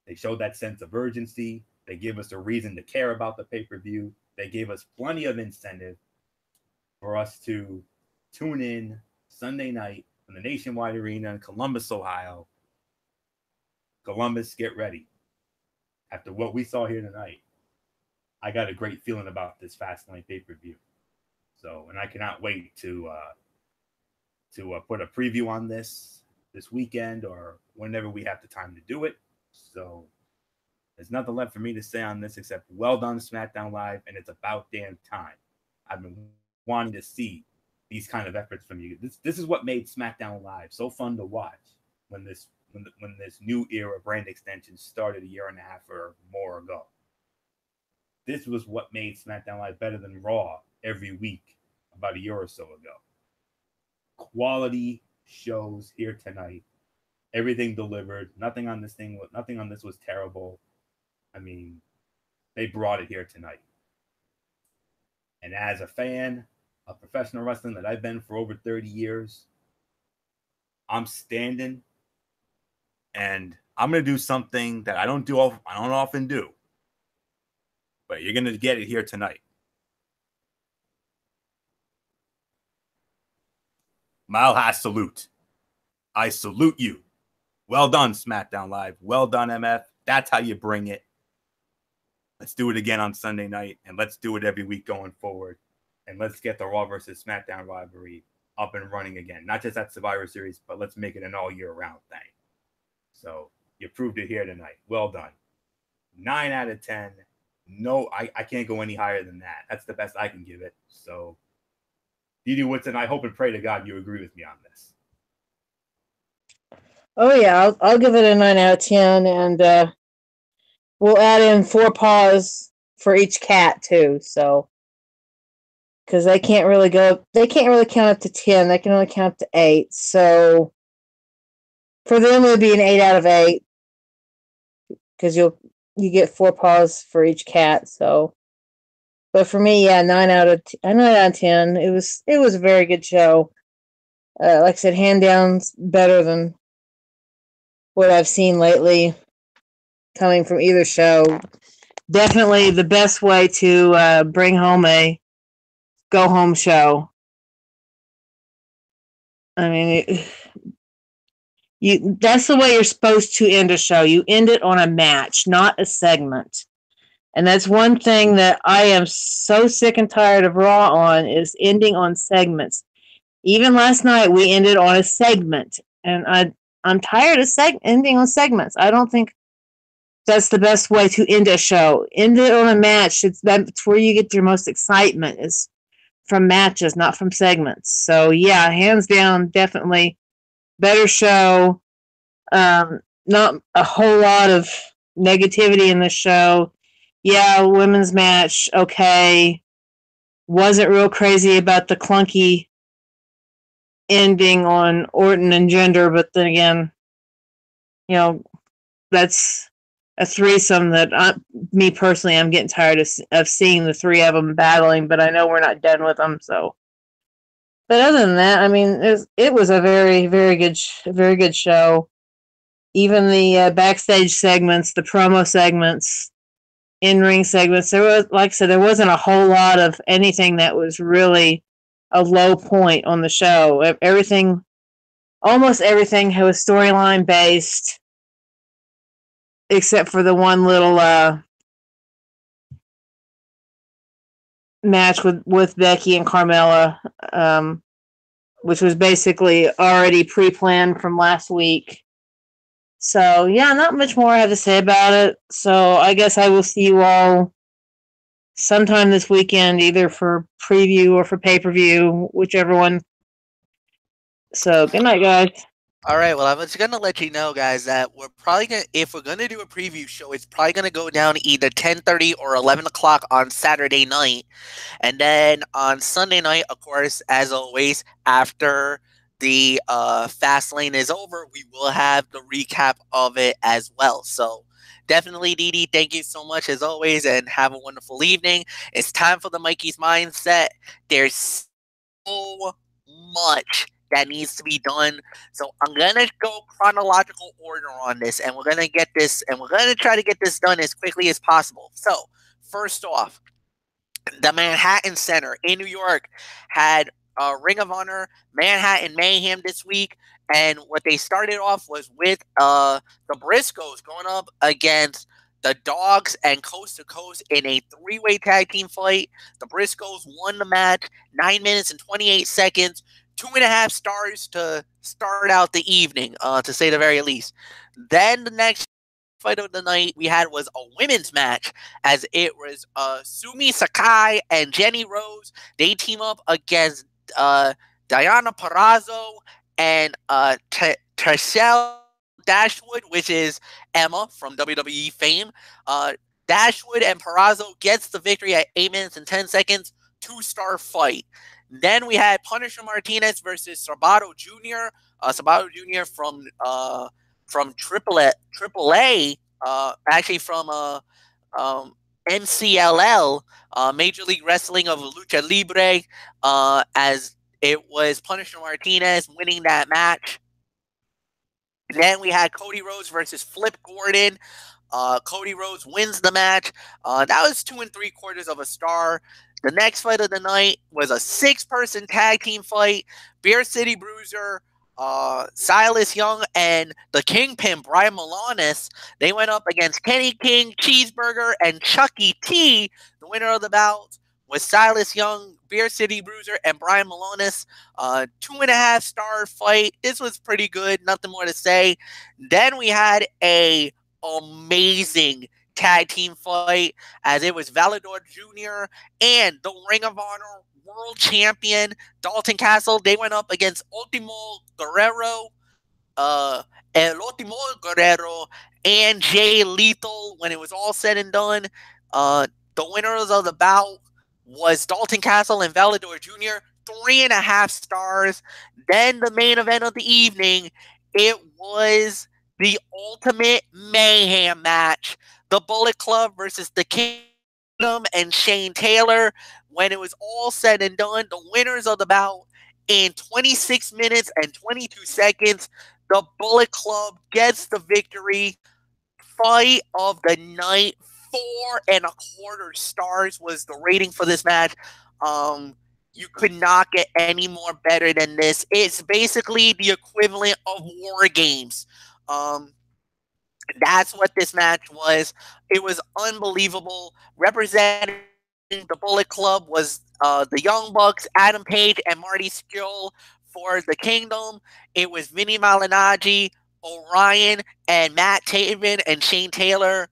They showed that sense of urgency. They gave us a reason to care about the pay-per-view. They gave us plenty of incentive for us to tune in Sunday night from the Nationwide Arena in Columbus, Ohio. Columbus, get ready. After what we saw here tonight, I got a great feeling about this Fastlane pay-per-view. So, and I cannot wait to put a preview on this weekend or whenever we have the time to do it. So there's nothing left for me to say on this except well done, SmackDown Live, and it's about damn time. I've been wanting to see these kind of efforts from you. This is what made SmackDown Live so fun to watch when this new era brand extension started a year and a half or more ago. This was what made SmackDown Live better than Raw every week about a year or so ago. Quality shows here tonight. Everything delivered. Nothing on this was terrible. I mean, they brought it here tonight. And as a fan of professional wrestling that I've been for over 30 years, I'm standing and I'm going to do something that I don't often do. But you're going to get it here tonight. Mile high salute. I salute you. Well done, SmackDown Live. Well done, MF. That's how you bring it. Let's do it again on Sunday night, and let's do it every week going forward. And let's get the Raw versus SmackDown rivalry up and running again. Not just at Survivor Series, but let's make it an all-year-round thing. So you proved it here tonight. Well done. 9 out of 10. No, I can't go any higher than that. That's the best I can give it. So, Didi Woodson, I hope and pray to God you agree with me on this. Oh yeah, I'll give it a 9 out of 10, and we'll add in 4 paws for each cat too. So, because they can't really count up to 10. They can only count up to 8. So, for them it would be an 8 out of 8, because you get 4 paws for each cat. So, but for me, yeah, 9 out of 10. It was a very good show. Like I said, hand down better than what I've seen lately coming from either show. Definitely the best way to bring home a go-home show. I mean, that's the way you're supposed to end a show. You end it on a match, not a segment. And that's one thing that I am so sick and tired of Raw on, is ending on segments. Even last night, we ended on a segment. And I'm tired of ending on segments. I don't think that's the best way to end a show. End it on a match. That's where you get your most excitement, is from matches, not from segments. So, yeah, hands down, definitely better show. Not a whole lot of negativity in the show. Yeah, women's match, okay. Wasn't real crazy about the clunky ending on Orton and Jinder, but then again, that's a threesome that me personally, I'm getting tired of seeing the 3 of them battling, but I know we're not done with them, so. But other than that, I mean, it was a very, very good show. Even the backstage segments, the promo segments, in-ring segments, there was, like I said, there wasn't a whole lot of anything that was really a low point on the show. Almost everything was storyline based, except for the one little match with Becky and Carmella, which was basically already pre-planned from last week. So, yeah, not much more I have to say about it. So, I guess I will see you all sometime this weekend, either for preview or for pay-per-view, whichever one. So, good night, guys. All right, well, I'm just going to let you know, guys, that if we're going to do a preview show, it's probably going to go down either 10:30 or 11 o'clock on Saturday night. And then on Sunday night, of course, as always, after the Fastlane is over, we will have the recap of it as well. So definitely, Didi, thank you so much as always, and have a wonderful evening. It's time for the Mikey's Mindset. There's so much that needs to be done. So I'm going to go chronological order on this, and we're going to try to get this done as quickly as possible. So first off, the Manhattan Center in New York had Ring of Honor Manhattan Mayhem this week, and what they started off was with the Briscoes going up against the Dogs and Coast to Coast in a 3-way tag team fight. The Briscoes won the match, 9 minutes and 28 seconds, 2.5 stars to start out the evening, to say the very least. Then the next fight of the night we had was a women's match, as it was Sumi Sakai and Jenny Rose. They team up against Diana Perrazzo and Trishelle Dashwood, which is Emma from WWE fame. Dashwood and Perrazzo gets the victory at 8 minutes and 10 seconds. 2-star fight. Then we had Punisher Martinez versus Sabato Jr. Sabato Jr. from AAA, actually from um, MCLL, Major League Wrestling of Lucha Libre, as it was Punisher Martinez winning that match. Then we had Cody Rhodes versus Flip Gordon. Cody Rhodes wins the match. That was 2 3/4 of a star. The next fight of the night was a 6-person tag team fight. Beer City Bruiser, Silas Young, and the Kingpin, Brian Milonas. They went up against Kenny King, Cheeseburger, and Chucky T. The winner of the bout was Silas Young, Beer City Bruiser, and Brian Milonas. 2.5-star fight. This was pretty good. Nothing more to say. Then we had a amazing tag team fight, as it was Valador Jr. and the Ring of Honor World Champion Dalton Castle. They went up against Ultimo Guerrero, and Jay Lethal. When it was all said and done, the winners of the bout was Dalton Castle and Valador Jr. 3.5 stars. Then the main event of the evening, it was the Ultimate Mayhem match. The Bullet Club versus the Kingdom and Shane Taylor. When it was all said and done, the winners of the bout, in 26 minutes and 22 seconds, the Bullet Club gets the victory. Fight of the night, 4.25 stars was the rating for this match. You could not get any more better than this. It's basically the equivalent of War Games. That's what this match was. It was unbelievable. Representing the Bullet Club was the Young Bucks, Adam Page, and Marty Scurll. For the Kingdom, it was Vinny Malinagi, Orion, and Matt Taven and Shane Taylor.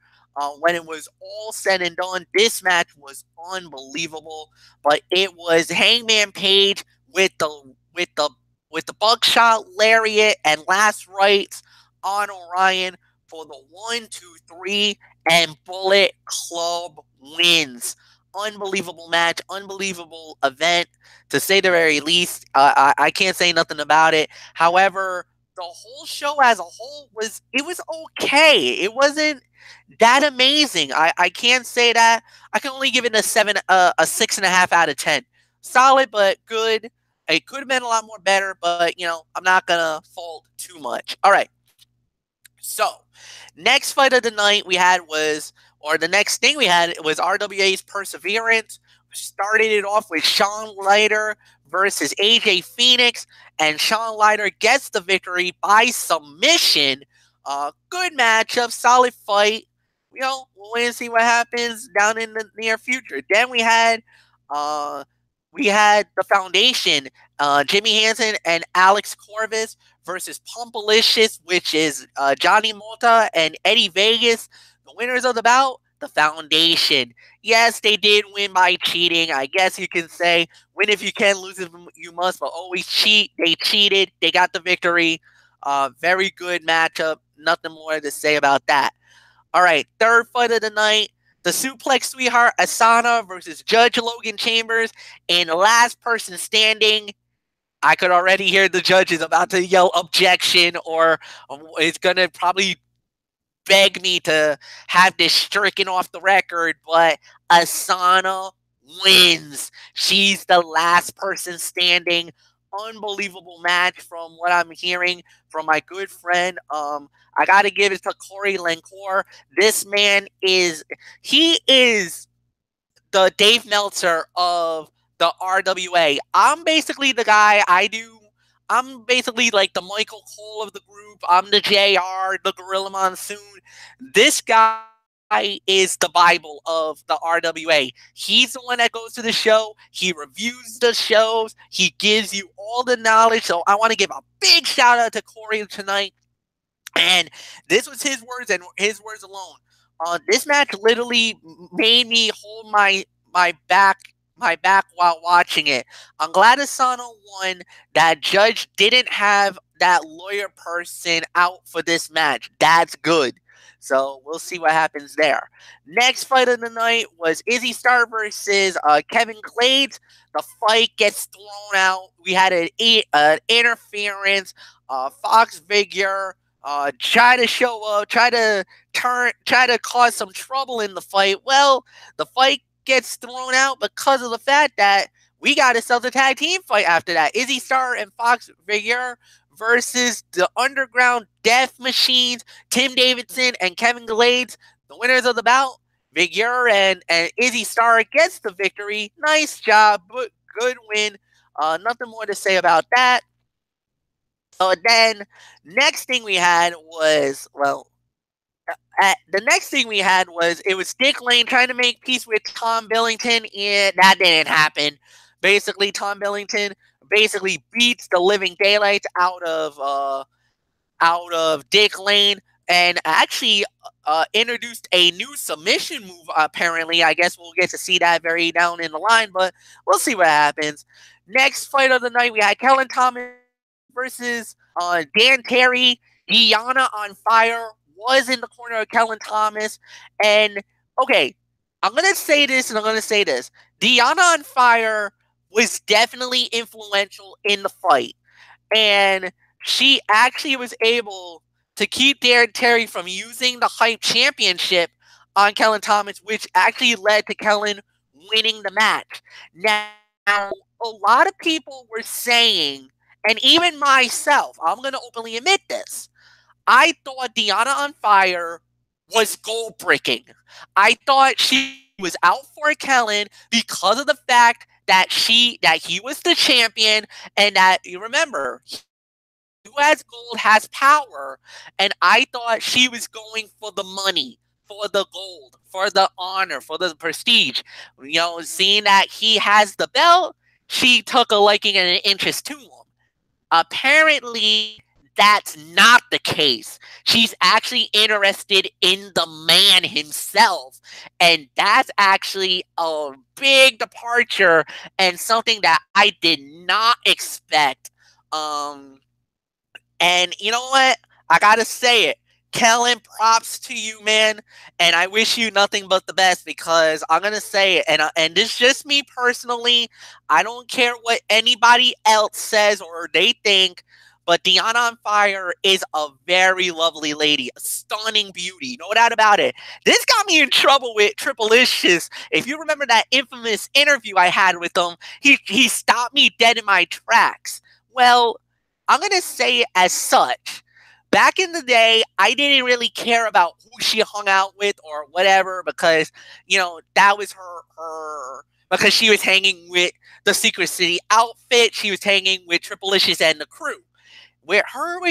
When it was all said and done, this match was unbelievable. But it was Hangman Page with the buckshot lariat and last rites on Orion for the 1, 2, 3, and Bullet Club wins. Unbelievable match, unbelievable event, to say the very least. I can't say nothing about it. However, the whole show as a whole was okay. It wasn't that amazing. I can't say that. I can only give it a 6.5 out of 10. Solid but good. It could have been a lot more better, but I'm not gonna fault too much. All right. So, next fight of the night the next thing we had was RWA's Perseverance. Started it off with Sean Leiter versus AJ Phoenix, and Sean Leiter gets the victory by submission. Good matchup, solid fight. We'll wait and see what happens down in the near future. Then we had the Foundation, Jimmy Hansen and Alex Corvus versus Pumpalicious, which is Johnny Mota and Eddie Vegas. The winners of the bout, the Foundation. Yes, they did win by cheating. I guess you can say, win if you can, lose if you must, but always cheat. They cheated. They got the victory. Very good matchup. Nothing more to say about that. All right, third fight of the night, the Suplex Sweetheart Asana versus Judge Logan Chambers. And the last person standing, I could already hear the judges about to yell objection, or it's going to probably beg me to have this stricken off the record, but Asana wins. She's the last person standing. Unbelievable match from what I'm hearing from my good friend. I got to give it to Corey Lencourt. This man is the Dave Meltzer of the RWA. I'm basically the guy. I'm basically like the Michael Cole of the group. I'm the JR, the Gorilla Monsoon. This guy is the Bible of the RWA. He's the one that goes to the show. He reviews the shows. He gives you all the knowledge. So I want to give a big shout out to Corey tonight. And this was his words and his words alone. This match literally made me hold my back while watching it. I'm glad Asana won. That judge didn't have that lawyer person out for this match. That's good. So we'll see what happens there. Next fight of the night was Izzy Star versus Kevin Glades. The fight gets thrown out. We had an interference. Fox Figure try to show up, try to cause some trouble in the fight. Well, the fight gets thrown out because of the fact that we got ourselves a tag team fight after that. Izzy Star and Fox Figure versus the Underground Death Machines, Tim Davidson and Kevin Glades, the winners of the bout. Figure and Izzy Star gets the victory. Nice job, but good win. Nothing more to say about that. So then, next thing we had was, the next thing we had was, it was Dick Lane trying to make peace with Tom Billington, and that didn't happen. Basically, Tom Billington basically beats the living daylights out of Dick Lane, and actually introduced a new submission move, apparently. I guess we'll get to see that very down in the line, but we'll see what happens. Next fight of the night, we had Kellen Thomas versus Dan Terry. Deanna on Fire was in the corner of Kellen Thomas. And, okay, I'm going to say this and I'm going to say this. Deanna on Fire was definitely influential in the fight. And she actually was able to keep Dan Terry from using the Hype Championship on Kellen Thomas, which actually led to Kellen winning the match. Now, a lot of people were saying, and even myself, I'm going to openly admit this, I thought Deanna on Fire was goal breaking. I thought she was out for Kellen because of the fact that he was the champion, and that, you remember, who has gold has power, and I thought she was going for the money, for the gold, for the honor, for the prestige. You know, seeing that he has the belt, she took a liking and an interest to him. Apparently, that's not the case. She's actually interested in the man himself. And that's actually a big departure and something that I did not expect. And you know what? I gotta say it. Kellen, props to you, man. And I wish you nothing but the best, because I'm going to say it. And this is just me personally. I don't care what anybody else says or they think. But Deanna on Fire is a very lovely lady, a stunning beauty, no doubt about it. This got me in trouble with Triple Licious. If you remember that infamous interview I had with him, he stopped me dead in my tracks. Well, I'm going to say it as such. Back in the day, I didn't really care about who she hung out with or whatever, because, you know, that was her because she was hanging with the Secret City outfit. She was hanging with Triple Licious and the crew. With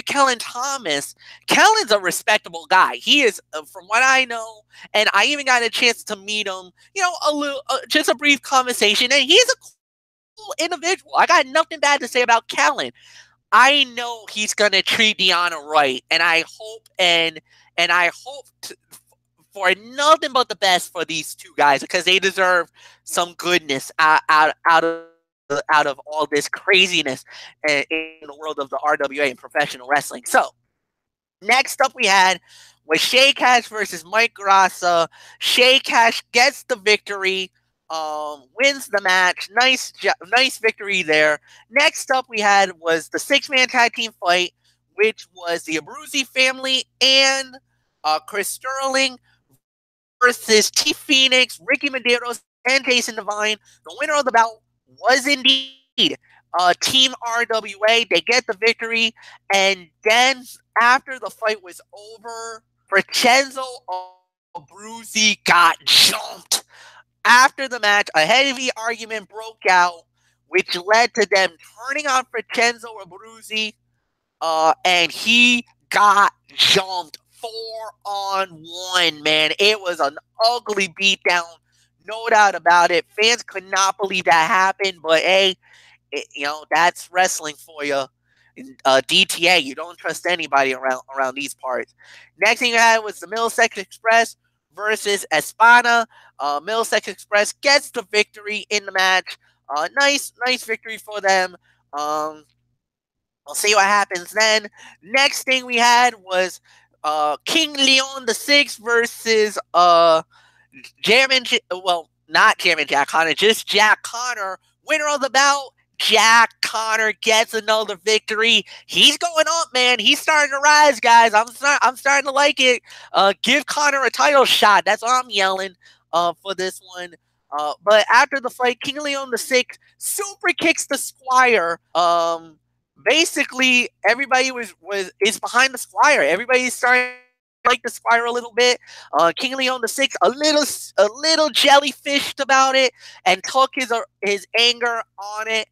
Kellen Thomas, Kellen's a respectable guy. He is, from what I know, and I even got a chance to meet him, you know, just a brief conversation, and he's a cool individual. I got nothing bad to say about Kellen. I know he's gonna treat Deanna right, and I hope for nothing but the best for these two guys, because they deserve some goodness out of all this craziness in the world of the RWA and professional wrestling. So, next up we had was Shay Cash versus Mike Grassa. Shay Cash gets the victory, wins the match. Nice victory there. Next up we had was the 6-man tag team fight, which was the Abruzzi family and Chris Sterling versus T Phoenix, Ricky Medeiros, and Jason Devine. The winner of the bout was indeed Team RWA. They get the victory, and then after the fight was over, Vincenzo Abruzzi got jumped. After the match, a heavy argument broke out, which led to them turning on Vincenzo Abruzzi, and he got jumped 4-on-1, man. It was an ugly beatdown, no doubt about it. Fans could not believe that happened, but hey, you know, that's wrestling for you. DTA, you don't trust anybody around these parts. Next thing you had was the Middlesex Express versus Espana. Middlesex Express gets the victory in the match. Nice victory for them. We'll see what happens then. Next thing we had was King Leon the Sixth versus not Jammin' Jack Connor, just Jack Connor. Winner of the bout, Jack Connor gets another victory. He's going up, man. He's starting to rise, guys. I'm starting to like it. Give Connor a title shot. That's all I'm yelling for this one. But after the fight, King Leon the Sixth super kicks the Squire. Basically, everybody is behind the Squire. Everybody's starting like the Squire a little bit. King Leon the Sixth a little jellyfished about it and took his anger on it.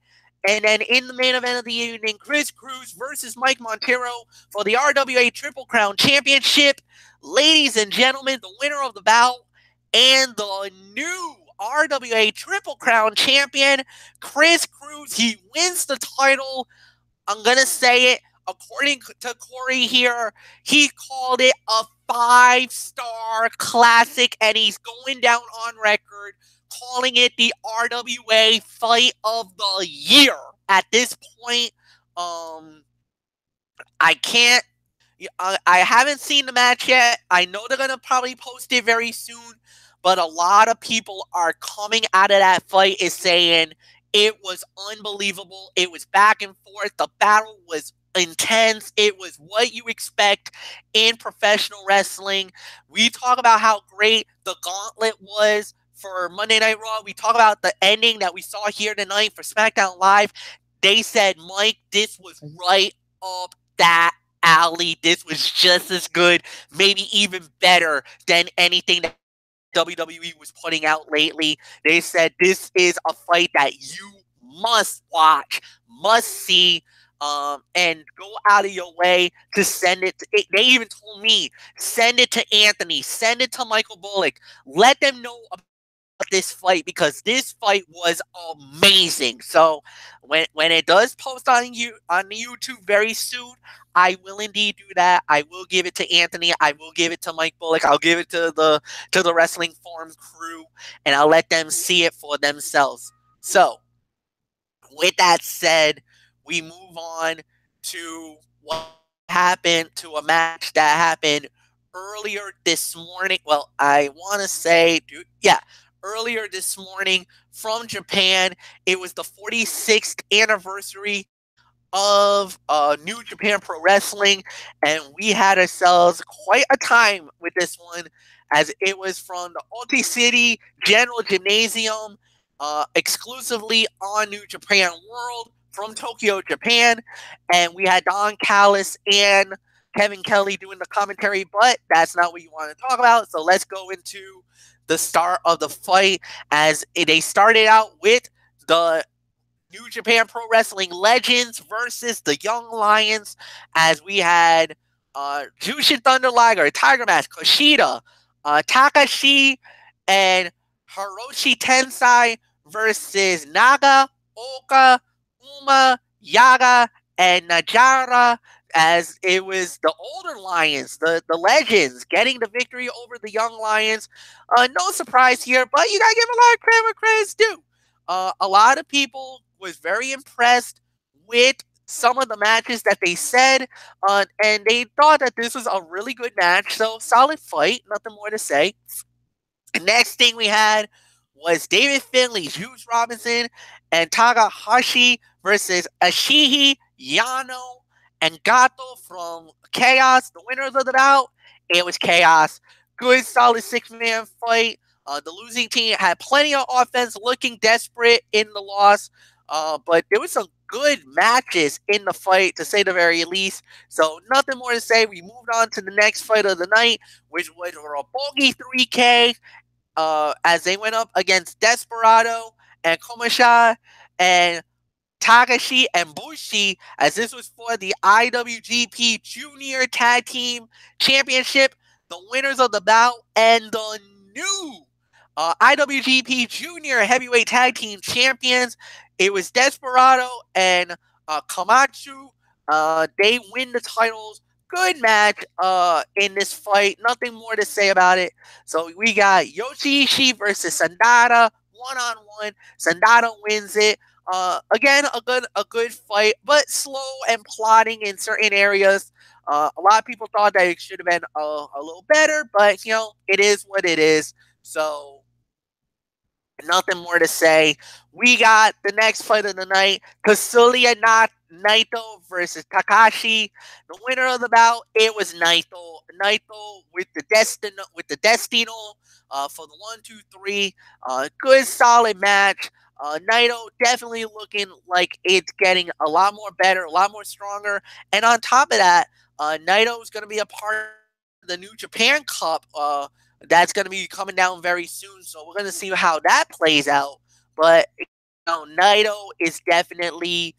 And then in the main event of the evening, Chris Cruz versus Mike Montero for the RWA Triple Crown Championship. Ladies and gentlemen, the winner of the bout and the new RWA Triple Crown Champion, Chris Cruz. He wins the title. I'm going to say it. According to Corey here, he called it a 5-star classic, and he's going down on record calling it the RWA Fight of the Year. At this point, I can't. I haven't seen the match yet. I know they're gonna probably post it very soon, but a lot of people are coming out of that fight is saying it was unbelievable. It was back and forth. The battle was intense. It was what you expect in professional wrestling. We talk about how great the gauntlet was for Monday Night Raw. We talk about the ending that we saw here tonight for SmackDown Live. They said, Mike, this was right up that alley. This was just as good, maybe even better than anything that WWE was putting out lately. They said this is a fight that you must watch, must see, and go out of your way to send it. They even told me, send it to Anthony, send it to Michael Bullock. Let them know about this fight because this fight was amazing. So when it does post on YouTube very soon, I will indeed do that. I will give it to Anthony. I will give it to Mike Bullock. I'll give it to the Wrestling Forum crew, and I'll let them see it for themselves. So, with that said, we move on to what happened to a match that happened earlier this morning. Well, I want to say, earlier this morning from Japan. It was the 46th anniversary of New Japan Pro Wrestling, and we had ourselves quite a time with this one, as it was from the Ulti City General Gymnasium, exclusively on New Japan World from Tokyo, Japan, and we had Don Callis and Kevin Kelly doing the commentary, but that's not what you want to talk about, so let's go into the start of the fight, as they started out with the New Japan Pro Wrestling Legends versus the Young Lions, as we had Jushin Thunder Liger, Tiger Mask, Kushida, Takashi, and Hiroshi Tensai versus Naga, Oka, Uma, Yaga, and Najara, as it was the older Lions, the Legends, getting the victory over the Young Lions. No surprise here, but you gotta give a lot of credit where credit's due. A lot of people was very impressed with some of the matches that they said, and they thought that this was a really good match. So solid fight, nothing more to say. The next thing we had was David Finlay, Juice Robinson, and Takahashi versus Ashihi, Yano, and Gato from Chaos. The winners of the bout, it was Chaos. Good, solid 6-man fight. The losing team had plenty of offense, looking desperate in the loss. But there was some good matches in the fight, to say the very least. So nothing more to say. We moved on to the next fight of the night, which was Roppongi 3K, as they went up against Desperado and Komasha and Takashi and Bushi, as this was for the IWGP Junior Tag Team Championship. The winners of the bout and the new IWGP Junior Heavyweight Tag Team Champions, it was Desperado and Camacho. They win the titles. Good match in this fight. Nothing more to say about it. So we got Yoshi Ishii versus Sandada, one-on-one. Sandada wins it. Again, a good fight, but slow and plodding in certain areas. A lot of people thought that it should have been a little better, but it is what it is. So nothing more to say. We got the next fight of the night: Kazuya Naito versus Takashi. The winner of the bout, it was Naito. Naito with the Destino for the 1, 2, 3. Good solid match. Naito definitely looking like it's getting a lot more better, a lot more stronger. And on top of that, Naito is going to be a part of the New Japan Cup. That's going to be coming down very soon, so we're going to see how that plays out. But Naito is definitely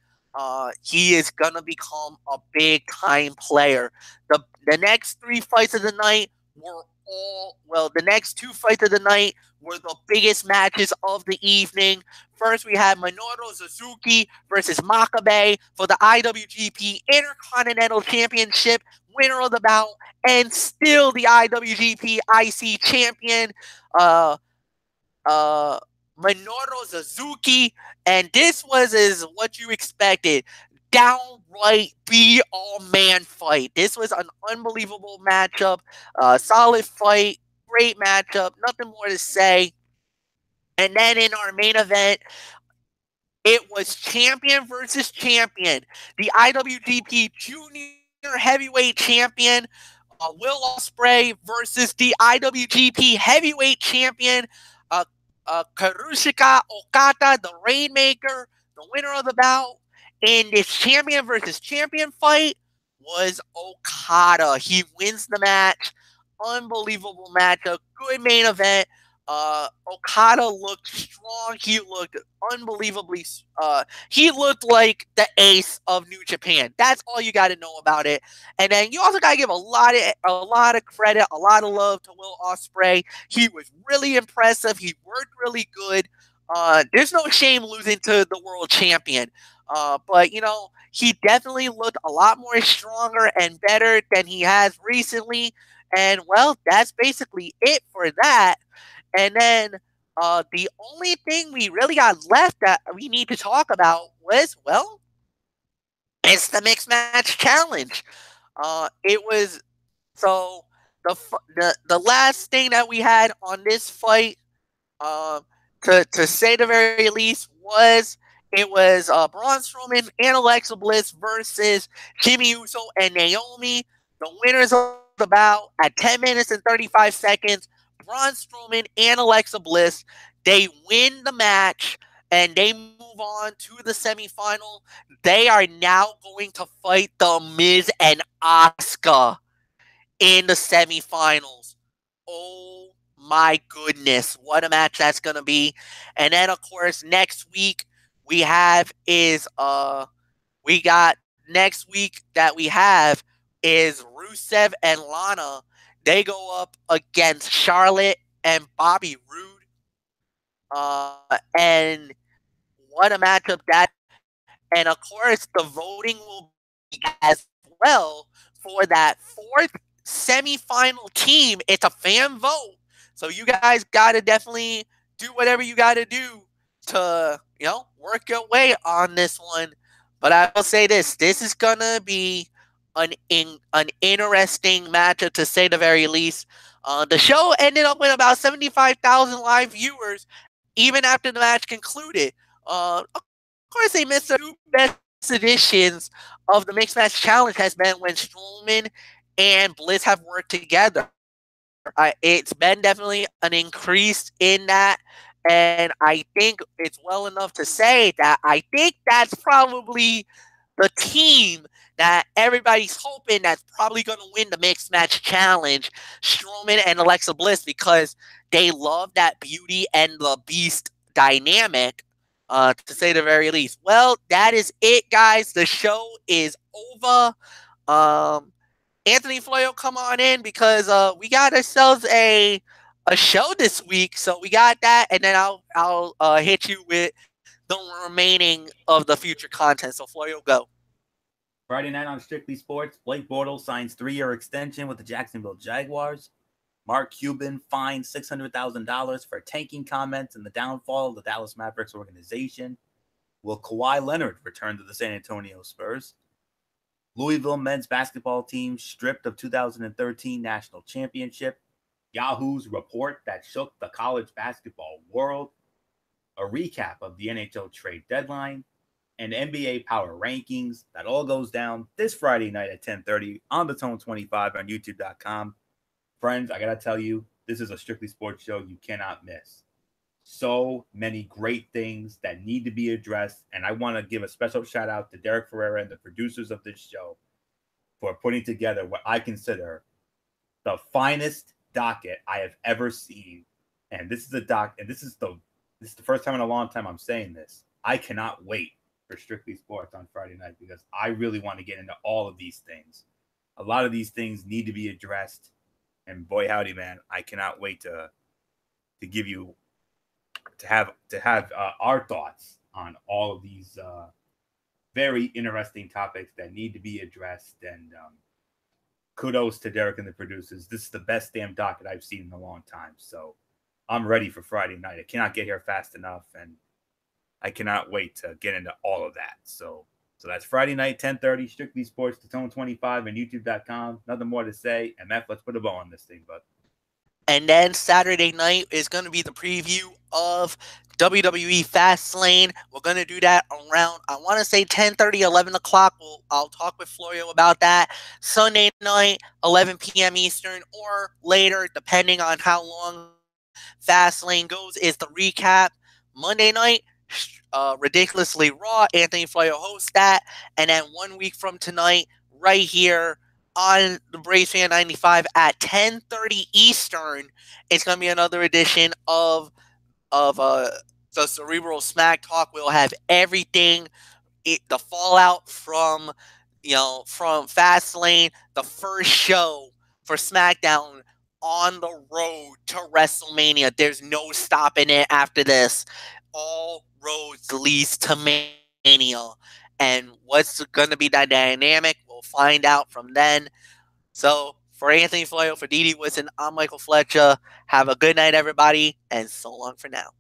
he is going to become a big time player. The next 3 fights of the night were the next 2 fights of the night were the biggest matches of the evening. First, we had Minoru Suzuki versus Makabe for the IWGP Intercontinental Championship. Winner of the bout, and still the IWGP IC champion, Minoru Suzuki. And this was what you expected. Downright be all man fight. This was an unbelievable matchup. Solid fight. Great matchup. Nothing more to say. And then in our main event, it was champion versus champion. The IWGP Junior Heavyweight Champion, Will Ospreay, versus the IWGP Heavyweight Champion, Karushika Okada, the Rainmaker. The winner of the bout in this champion versus champion fight was Okada. He wins the match. Unbelievable match. A good main event. Okada looked strong. He looked unbelievably. He looked like the ace of New Japan. That's all you got to know about it. And then you also got to give a lot of credit, a lot of love to Will Ospreay. He was really impressive. He worked really good. There's no shame losing to the world champion. But he definitely looked a lot more stronger and better than he has recently. And well, that's basically it for that. And then the only thing we really got left that we need to talk about was, well, it's the mixed match challenge. It was so the last thing that we had on this fight, to say the very least, was Braun Strowman and Alexa Bliss versus Jimmy Uso and Naomi. The winners of the bout at 10 minutes and 35 seconds. Braun Strowman and Alexa Bliss, they win the match and they move on to the semifinal. They are now going to fight The Miz and Asuka in the semifinals. Oh my goodness, what a match that's going to be. And then of course next week we got next week that we have is Rusev and Lana. They go up against Charlotte and Bobby Roode. And what a matchup that. And of course, the voting will be as well for that fourth semifinal team. It's a fan vote. So you guys got to definitely do whatever you got to do to, work your way on this one. But I will say this is going to be an interesting matchup, to say the very least. The show ended up with about 75,000 live viewers even after the match concluded. Of course, they missed the 2 best editions of the Mixed Match Challenge has been when Strowman and Bliss have worked together. It's been definitely an increase in that. And I think it's well enough to say that I think that's probably the team that everybody's hoping that's probably going to win the Mixed Match Challenge, Strowman and Alexa Bliss, because they love that Beauty and the Beast dynamic, to say the very least. Well, that is it, guys. The show is over. Anthony Floyo, come on in, because we got ourselves a show this week. So we got that, and then I'll hit you with the remaining of the future content. So Floyo, go. Friday night on Strictly Sports, Blake Bortles signs 3-year extension with the Jacksonville Jaguars. Mark Cuban fined $600,000 for tanking comments and the downfall of the Dallas Mavericks organization. Will Kawhi Leonard return to the San Antonio Spurs? Louisville men's basketball team stripped of 2013 national championship. Yahoo's report that shook the college basketball world. A recap of the NHL trade deadline and NBA power rankings. That all goes down this Friday night at 10:30 on the Tone 25 on YouTube.com. Friends, I gotta tell you, this is a strictly sports show you cannot miss. So many great things that need to be addressed, and I want to give a special shout out to Derek Ferreira and the producers of this show for putting together what I consider the finest docket I have ever seen. And this is the first time in a long time I'm saying this. I cannot wait for Strictly Sports on Friday night because I really want to get into all of these things. A lot of these things need to be addressed, and boy howdy, man, I cannot wait to give you to have our thoughts on all of these very interesting topics that need to be addressed. And kudos to Derek and the producers. This is the best damn docket I've seen in a long time. So I'm ready for Friday night. I cannot get here fast enough, and I cannot wait to get into all of that. So that's Friday night, 10:30, Strictly Sports, the Tone 25 and YouTube.com. Nothing more to say. MF, let's put a bow on this thing, bud. And then Saturday night is going to be the preview of WWE Fastlane. We're going to do that around, I want to say 10:30, 11 o'clock. I'll talk with Florio about that. Sunday night, 11 p.m. Eastern, or later, depending on how long Fastlane goes, is the recap. Monday night, Ridiculously Raw. Anthony Florio hosts that. And then 1 week from tonight, right here on the Braves Fan 95 at 10:30 Eastern, it's going to be another edition of the Cerebral Smack Talk. We'll have everything, the fallout from Fastlane, the first show for Smackdown on the road to WrestleMania. There's no stopping it after this. All roads leads to Mania. And what's going to be that dynamic, we'll find out from then. So, for Anthony Florio, for Didi Wilson, I'm Michael Fletcher. Have a good night, everybody, and so long for now.